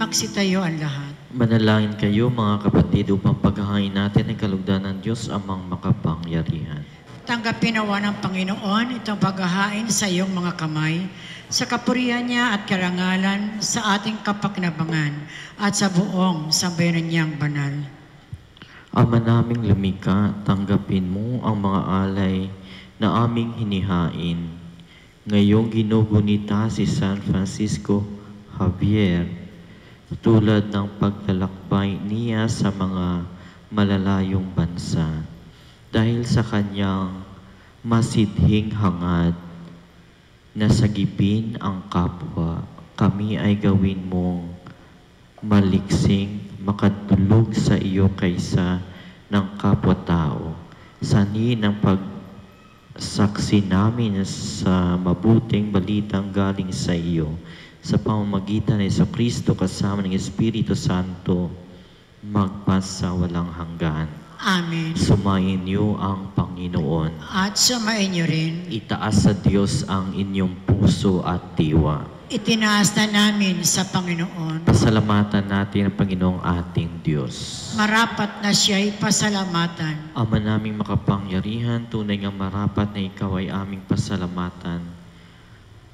Speaker 5: Magsitayo ang lahat.
Speaker 10: Manalangin kayo mga kapatid upang paghahain natin ang kalugdan ng Diyos amang makapangyarihan.
Speaker 5: Tanggapin nawa ng Panginoon itong paghahain sa iyong mga kamay, sa kapurihan niya at karangalan sa ating kapakinabangan at sa buong sambayanan niyang banal.
Speaker 10: Ama naming lumikha, tanggapin mo ang mga alay na aming hinihain. Ngayong ginugunita si San Francisco Javier, tulad ng paglalakbay niya sa mga malalayong bansa. Dahil sa kanyang masidhing hangad na sagipin ang kapwa, kami ay gawin mong maliksing, makatulog sa iyo kaysa ng kapwa-tao. Sanhi ng pagsaksi namin sa mabuting balitang galing sa iyo, sa pamamagitan ng Kristo kasama ng Espiritu Santo, magpasawalang hanggan.
Speaker 5: Amen.
Speaker 10: Sumayin niyo ang Panginoon.
Speaker 5: At sumayin niyo rin.
Speaker 10: Itaas sa Diyos ang inyong puso at diwa.
Speaker 5: Itinaas na namin sa Panginoon.
Speaker 10: Pasalamatan natin ang Panginoong ating Diyos.
Speaker 5: Marapat na siya'y pasalamatan.
Speaker 10: Ama naming makapangyarihan, tunay nga marapat na ikaw ay aming pasalamatan.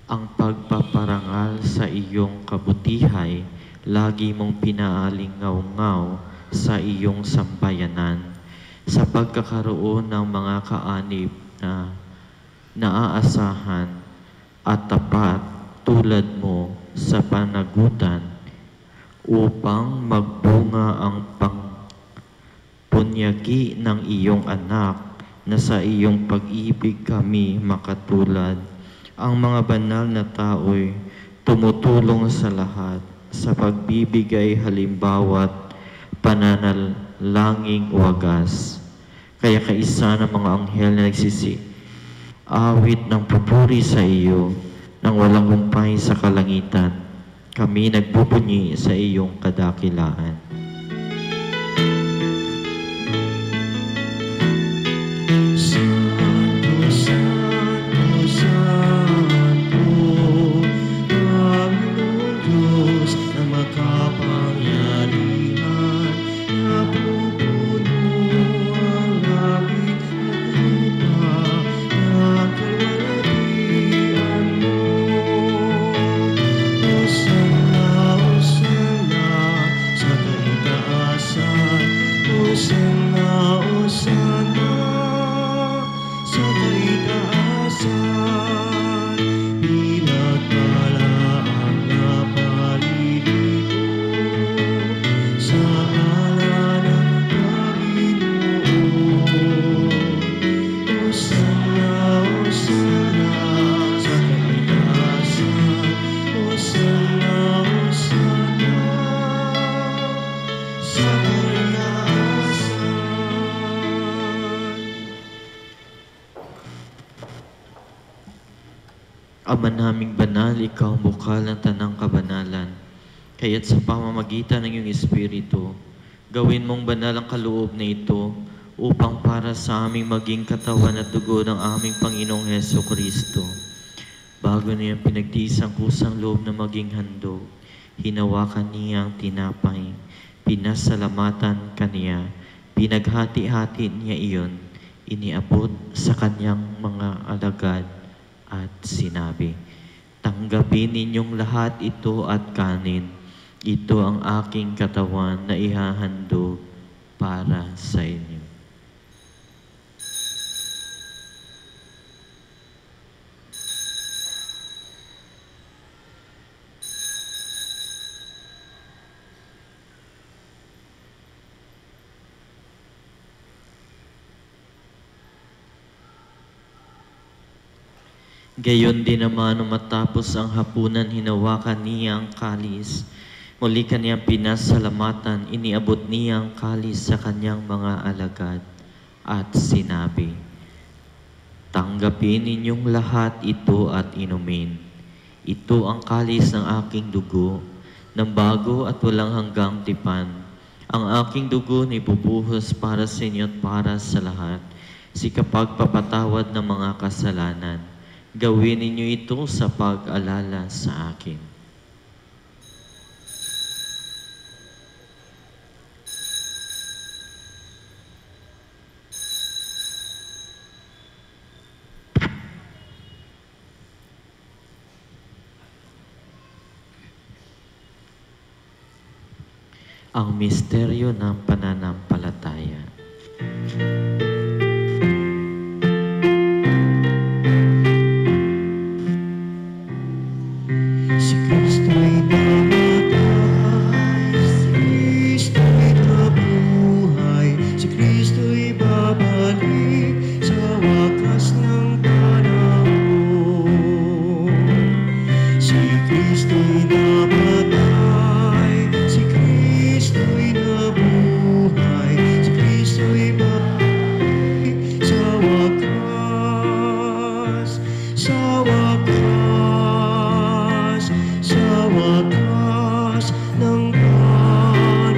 Speaker 10: Ang pagpaparangal sa iyong kabutihay, lagi mong pinaalingaw-ngaw sa iyong sambayanan, sa pagkakaroon ng mga kaanib na naaasahan at tapat tulad mo sa panagutan, upang magbunga ang pangpunyagi ng iyong anak, na sa iyong pag-ibig kami makatulad. Ang mga banal na tao'y tumutulong sa lahat sa pagbibigay halimbawa't pananalangin wagas. Kaya kaisa ng mga anghel na awit ng papuri sa iyo nang walang humpay sa kalangitan, kami nagbubunyi sa iyong kadakilaan.
Speaker 8: Hosanna, Hosanna, sa kaitaasan, pinagpala ang napaliligo sa ngalan ng Panginoon. Hosanna, Hosanna, sa kaitaasan, Hosanna, Hosanna, sa kaitaasan. Ama naming banal, ikaw ang bukal ng tanang kabanalan. Kaya't sa pamamagitan ng iyong Espiritu, gawin mong banal ang kaloob na ito upang para sa aming maging katawan at dugo ng aming Panginoong Heso Kristo. Bago niya pinagtiis ang kusang loob na maging handog, hinawakan niya ang tinapay, pinasalamatan kaniya, pinaghati-hati niya iyon, iniabot sa kanyang mga alagad at sinabi, "Tanggapin ninyong lahat ito at kanin. Ito ang aking katawan na ihahandog para sa inyo." Gayon din naman nung matapos ang hapunan, hinawakan niya ang kalis. Muli kaniyang pinasalamatan, iniabot niya ang kalis sa kanyang mga alagad at sinabi, "Tanggapin ninyong lahat ito at inumin. Ito ang kalis ng aking dugo, ng bago at walang hanggang tipan. Ang aking dugo na ibubuhos para sa inyo at para sa lahat, si kapagpapatawad ng mga kasalanan. Gawin ninyo ito sa pag-alala sa akin." Ang misteryo ng pananampalataya. Si Kristo'y namatay, si Kristo'y nabuhay, si Kristo'y babalik sa wakas ng panahon. Si Kristo'y namatay, si Kristo'y nabuhay, si Kristo'y babalik sa wakas, sa wakas, sa wakas ng panahon.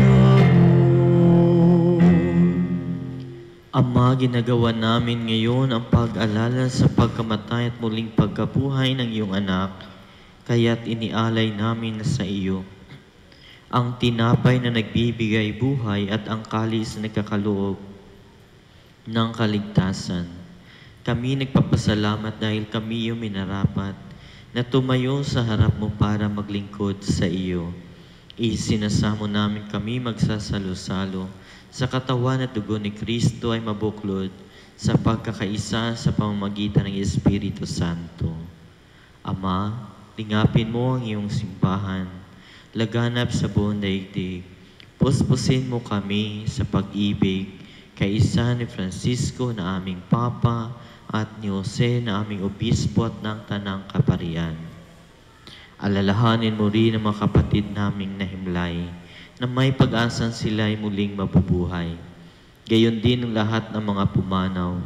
Speaker 8: Ama, ginagawa namin ngayon ang pag-alala sa pagkamatay at muling pagkabuhay ng iyong anak, kaya't inialay namin sa iyo ang tinapay na nagbibigay buhay at ang kalis na nagkakaloob ng kaligtasan. Kami nagpapasalamat dahil kami iyong minarapat na tumayo sa harap mo para maglingkod sa iyo. Isinasamo namin kami magsasalo-salo sa katawan at dugo ni Kristo ay mabuklod sa pagkakaisa sa pamamagitan ng Espiritu Santo. Ama, lingapin mo ang iyong simbahan, laganap sa buong daigdig. Puspusin mo kami sa pag-ibig kaisa ni Francisco na aming Papa at ni Jose na aming Obispo at ng Tanang Kaparian. Alalahanin mo rin ang mga kapatid naming nahimlay na may pag-asang sila ay muling mabubuhay. Gayon din ang lahat ng mga pumanaw.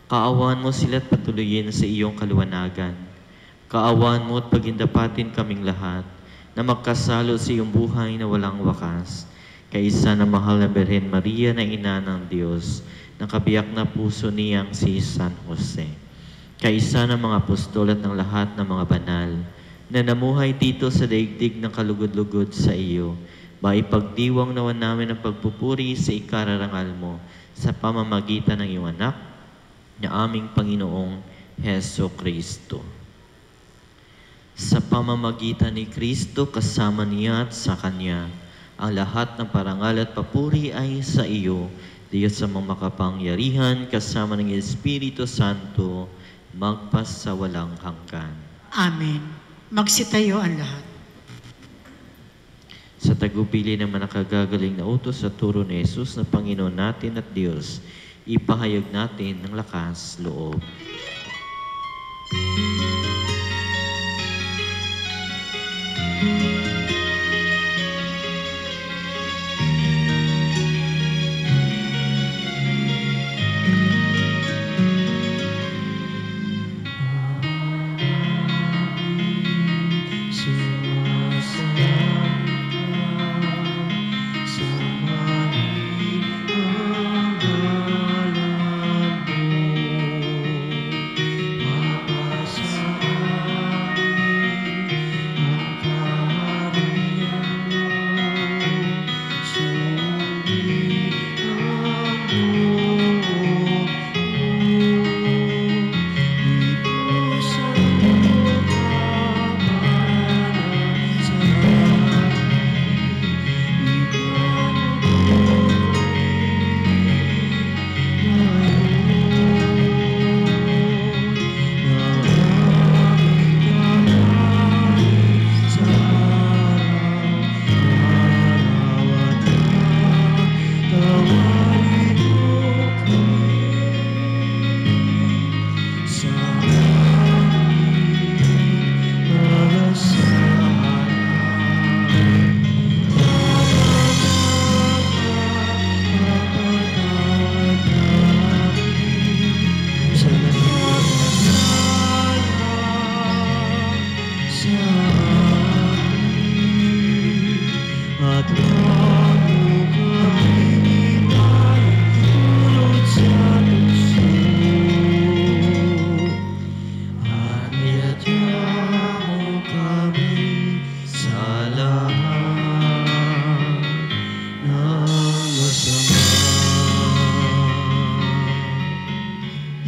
Speaker 8: Kaawaan mo sila at patuloyin sa iyong kaliwanagan. Kaawaan mo at pagindapatin kaming lahat na magkasalo sa iyong buhay na walang wakas. Kaisa na mahal na Birhen Maria na ina ng Diyos, na kabiyak na puso niyang si San Jose. Kaisa ng mga apostol at ng lahat ng mga banal na namuhay dito sa daigdig ng kalugod-lugod sa iyo, maipagdiwang naman namin ang pagpupuri sa ikararangal mo sa pamamagitan ng iyong anak na aming Panginoong Heso Kristo. Sa pamamagitan ni Kristo, kasama niya at sa Kanya, ang lahat ng parangal at papuri ay sa iyo, Diyos sa mga makapangyarihan, kasama ng Espiritu Santo, magpasawalang hanggan.
Speaker 5: Amen. Magsitayo ang lahat.
Speaker 8: Sa tagupili naman nakagagaling na utos sa turo ni Jesus na Panginoon natin at Diyos, ipahayag natin ng lakas loob.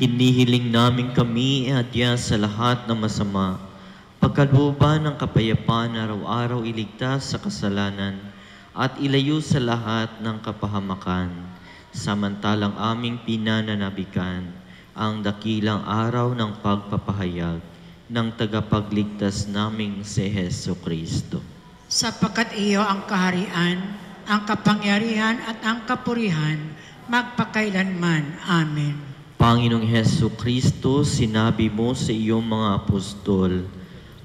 Speaker 8: Hinihiling namin kami iadya sa lahat ng masama, pagkalooban ng kapayapaan na araw-araw iligtas sa kasalanan at ilayo sa lahat ng kapahamakan, samantalang aming pinananabikan ang dakilang araw ng pagpapahayag ng tagapagligtas naming si Heso Kristo.
Speaker 5: Sapagkat iyo ang kaharian, ang kapangyarihan at ang kapurihan, magpakailanman. Amen.
Speaker 8: Panginoong Heso Kristo, sinabi mo sa iyong mga apostol,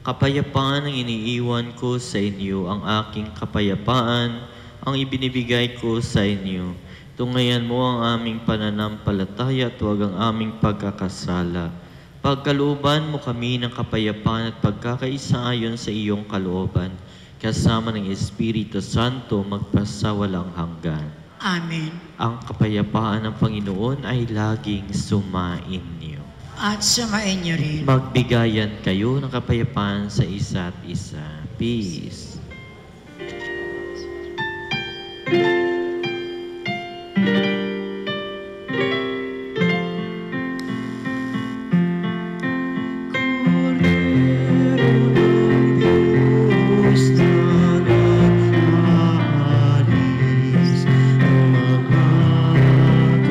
Speaker 8: kapayapaan ang iniiwan ko sa inyo, ang aking kapayapaan ang ibinibigay ko sa inyo. Tungayan mo ang aming pananampalataya at huwag ang aming pagkakasala. Pagkalooban mo kami ng kapayapaan at pagkakaisa ayon sa iyong kalooban, kasama ng Espiritu Santo magpasawalang hanggan.
Speaker 5: Amen.
Speaker 8: Ang kapayapaan ng Panginoon ay laging sumain niyo.
Speaker 5: At sumain niyo rin.
Speaker 8: Magbigayan kayo ng kapayapaan sa isa't isa. Peace.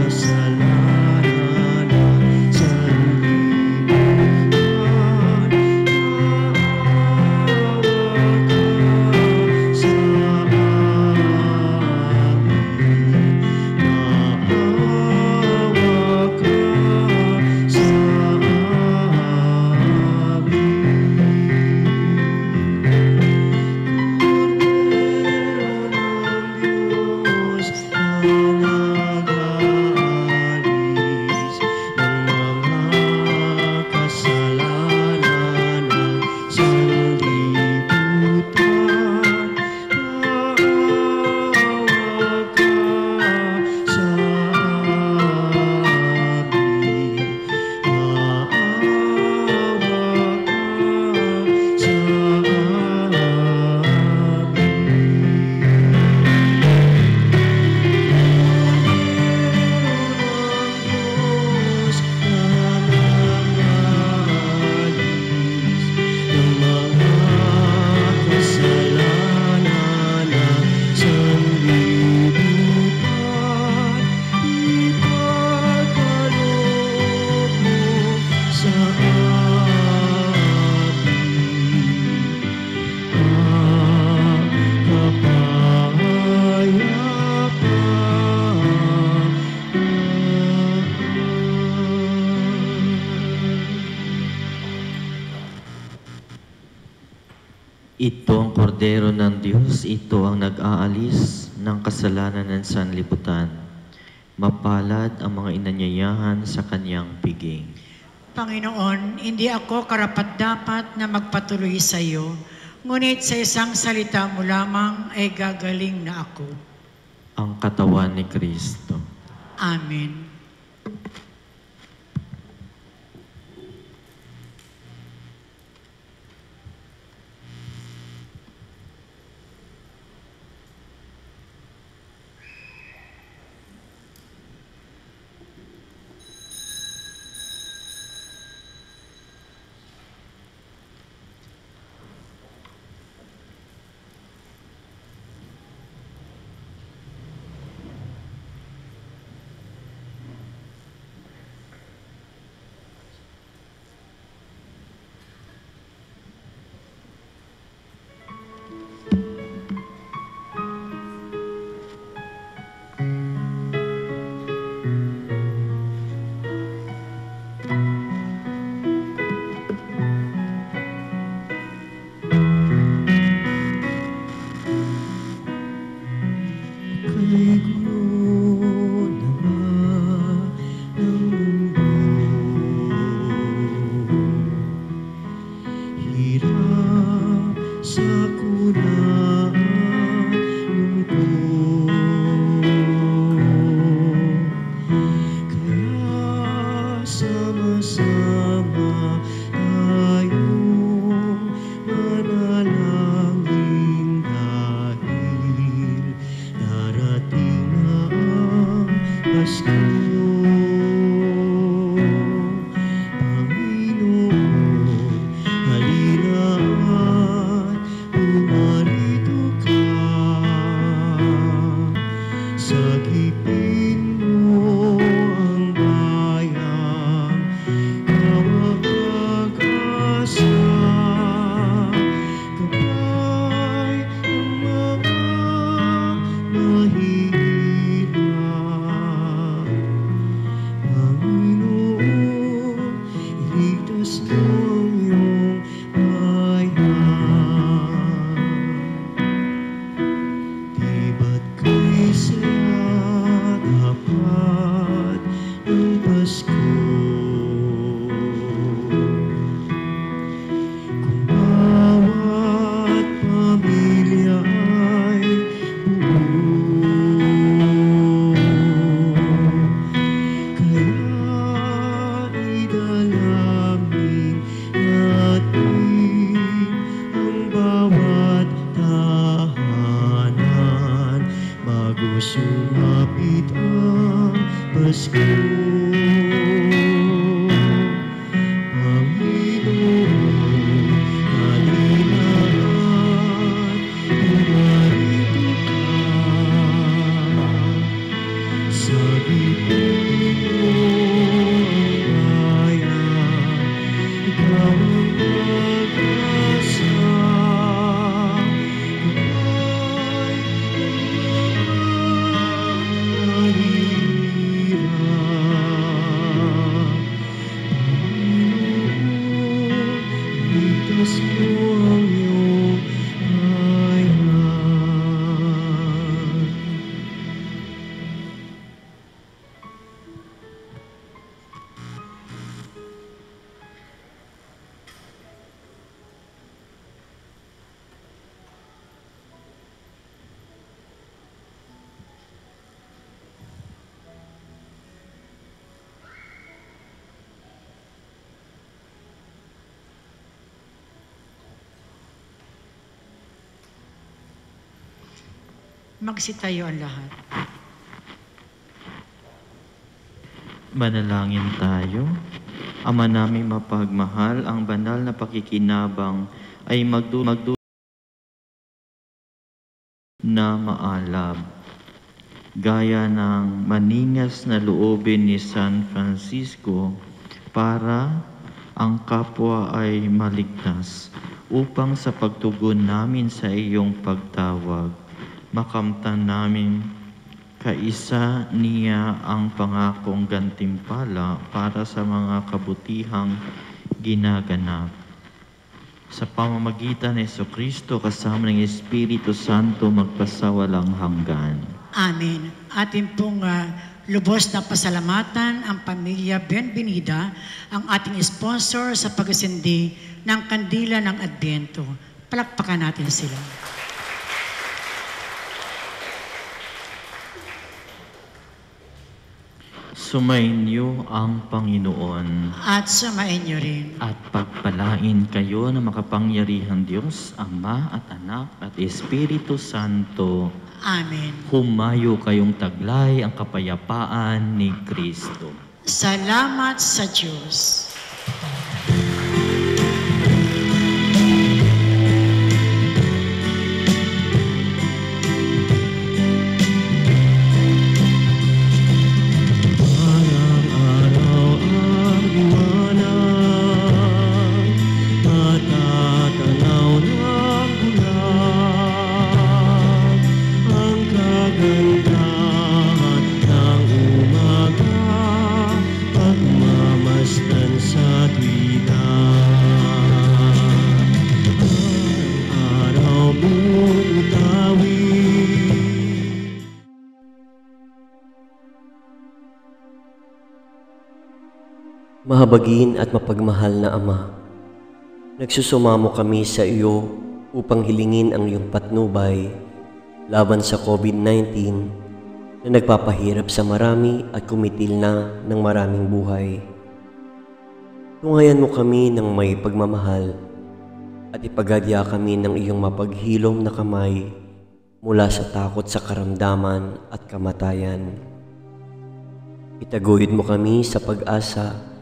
Speaker 7: Kasalanan sa
Speaker 8: Ito ang kordero ng Diyos, ito ang nag-aalis ng kasalanan ng sanlibutan. Mapalad ang mga inanyayahan sa kanyang piging.
Speaker 5: Panginoon, hindi ako karapat-dapat na magpatuloy sa iyo, ngunit sa isang salita mo lamang ay gagaling na ako.
Speaker 8: Ang katawan ni Kristo.
Speaker 5: Amen. Magsitayo ang lahat.
Speaker 8: Manalangin tayo. Ama naming mapagmahal, ang banal na pakikinabang ay magdulot na maalab. Gaya ng maningas na loobin ni San Francisco para ang kapwa ay maligtas, upang sa pagtugon namin sa iyong pagtawag, makamtan namin kaisa niya ang pangakong gantimpala para sa mga kabutihang ginaganap.
Speaker 10: sa pamamagitan ni Jesucristo kasama ng Espiritu Santo magpasawalang hanggan.
Speaker 5: Amen. Atin pong lubos na pasalamatan ang pamilya Bienvenida, ang ating sponsor sa pagsindi ng kandila ng Advento. Palakpakan natin sila.
Speaker 10: Sumainyo ang Panginoon.
Speaker 5: At sumain niyo rin.
Speaker 10: At pagpalain kayo ng makapangyarihang Diyos, Ama at Anak at Espiritu Santo.
Speaker 5: Amen.
Speaker 10: Humayo kayong taglay ang kapayapaan ni Kristo.
Speaker 5: Salamat sa Diyos.
Speaker 12: Mahabagin at mapagmahal na Ama, nagsusumamo kami sa iyo upang hilingin ang iyong patnubay laban sa COVID-19 na nagpapahirap sa marami at kumitil na ng maraming buhay. Tungayan mo kami ng may pagmamahal at ipagadya kami ng iyong mapaghilom na kamay mula sa takot sa karamdaman at kamatayan. Itaguyod mo kami sa pag-asa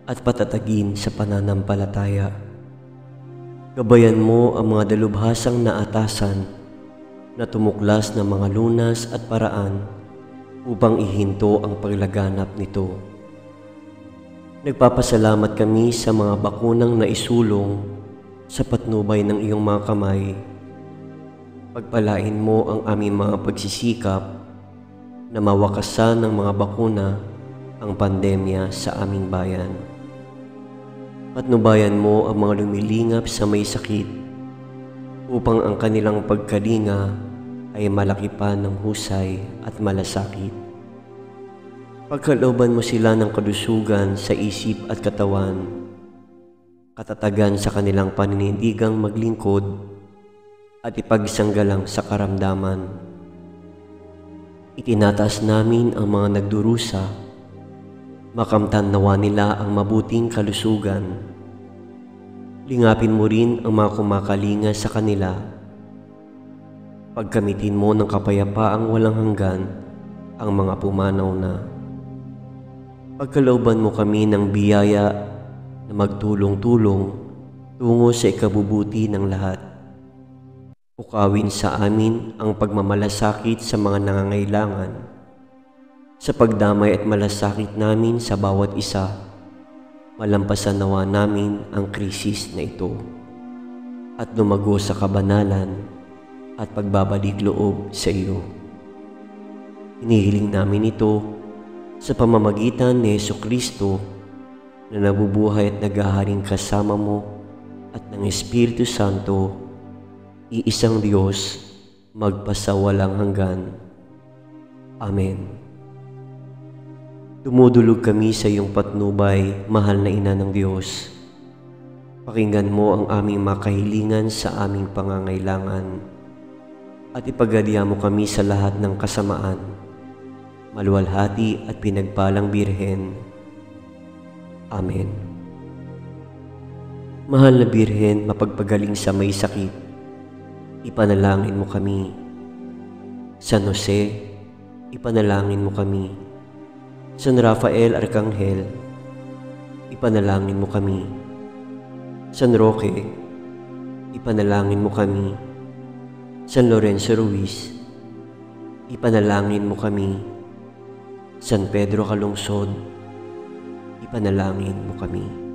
Speaker 12: at patatagin sa pananampalataya. Gabayan mo ang mga dalubhasang naatasan na tumuklas ng mga lunas at paraan upang ihinto ang paglaganap nito. Nagpapasalamat kami sa mga bakunang naisulong sa patnubay ng iyong mga kamay. Pagpalain mo ang aming mga pagsisikap na mawakasan ng mga bakuna ang pandemya sa aming bayan. Patnubayan mo ang mga lumilingap sa may sakit upang ang kanilang pagkalinga ay malaki pa ng husay at malasakit. Pagkalooban mo sila ng kalusugan sa isip at katawan, katatagan sa kanilang paninindigang maglingkod at ipagsanggalang sa karamdaman. Itinataas namin ang mga nagdurusa, makamtan nawa nila ang mabuting kalusugan. Lingapin mo rin ang mga kumakalinga sa kanila. Pagkamitin mo ng kapayapaang walang hanggan ang mga pumanaw na. Pagkalooban mo kami ng biyaya na magtulong-tulong tungo sa ikabubuti ng lahat. Ukawin sa amin ang pagmamalasakit sa mga nangangailangan. Sa pagdamay at malasakit namin sa bawat isa, malampasan nawa namin ang krisis na ito at lumago sa kabanalan at pagbabalik loob sa iyo. Hinihiling namin ito sa pamamagitan ni Jesucristo na nabubuhay at naghaharing kasama mo at ng Espiritu Santo, iisang Diyos, magpasawalang hanggan. Amen. Dumudulog kami sa iyong patnubay, mahal na Ina ng Diyos. Pakinggan mo ang aming makahilingan sa aming pangangailangan at ipagadya mo kami sa lahat ng kasamaan, maluwalhati at pinagpalang Birhen. Amen. Mahal na Birhen, mapagpagaling sa may sakit, ipanalangin mo kami. San Jose, ipanalangin mo kami. San Rafael Arcangel, ipanalangin mo kami. San Roque, ipanalangin mo kami. San Lorenzo Ruiz, ipanalangin mo kami. San Pedro Calungsod, ipanalangin mo kami.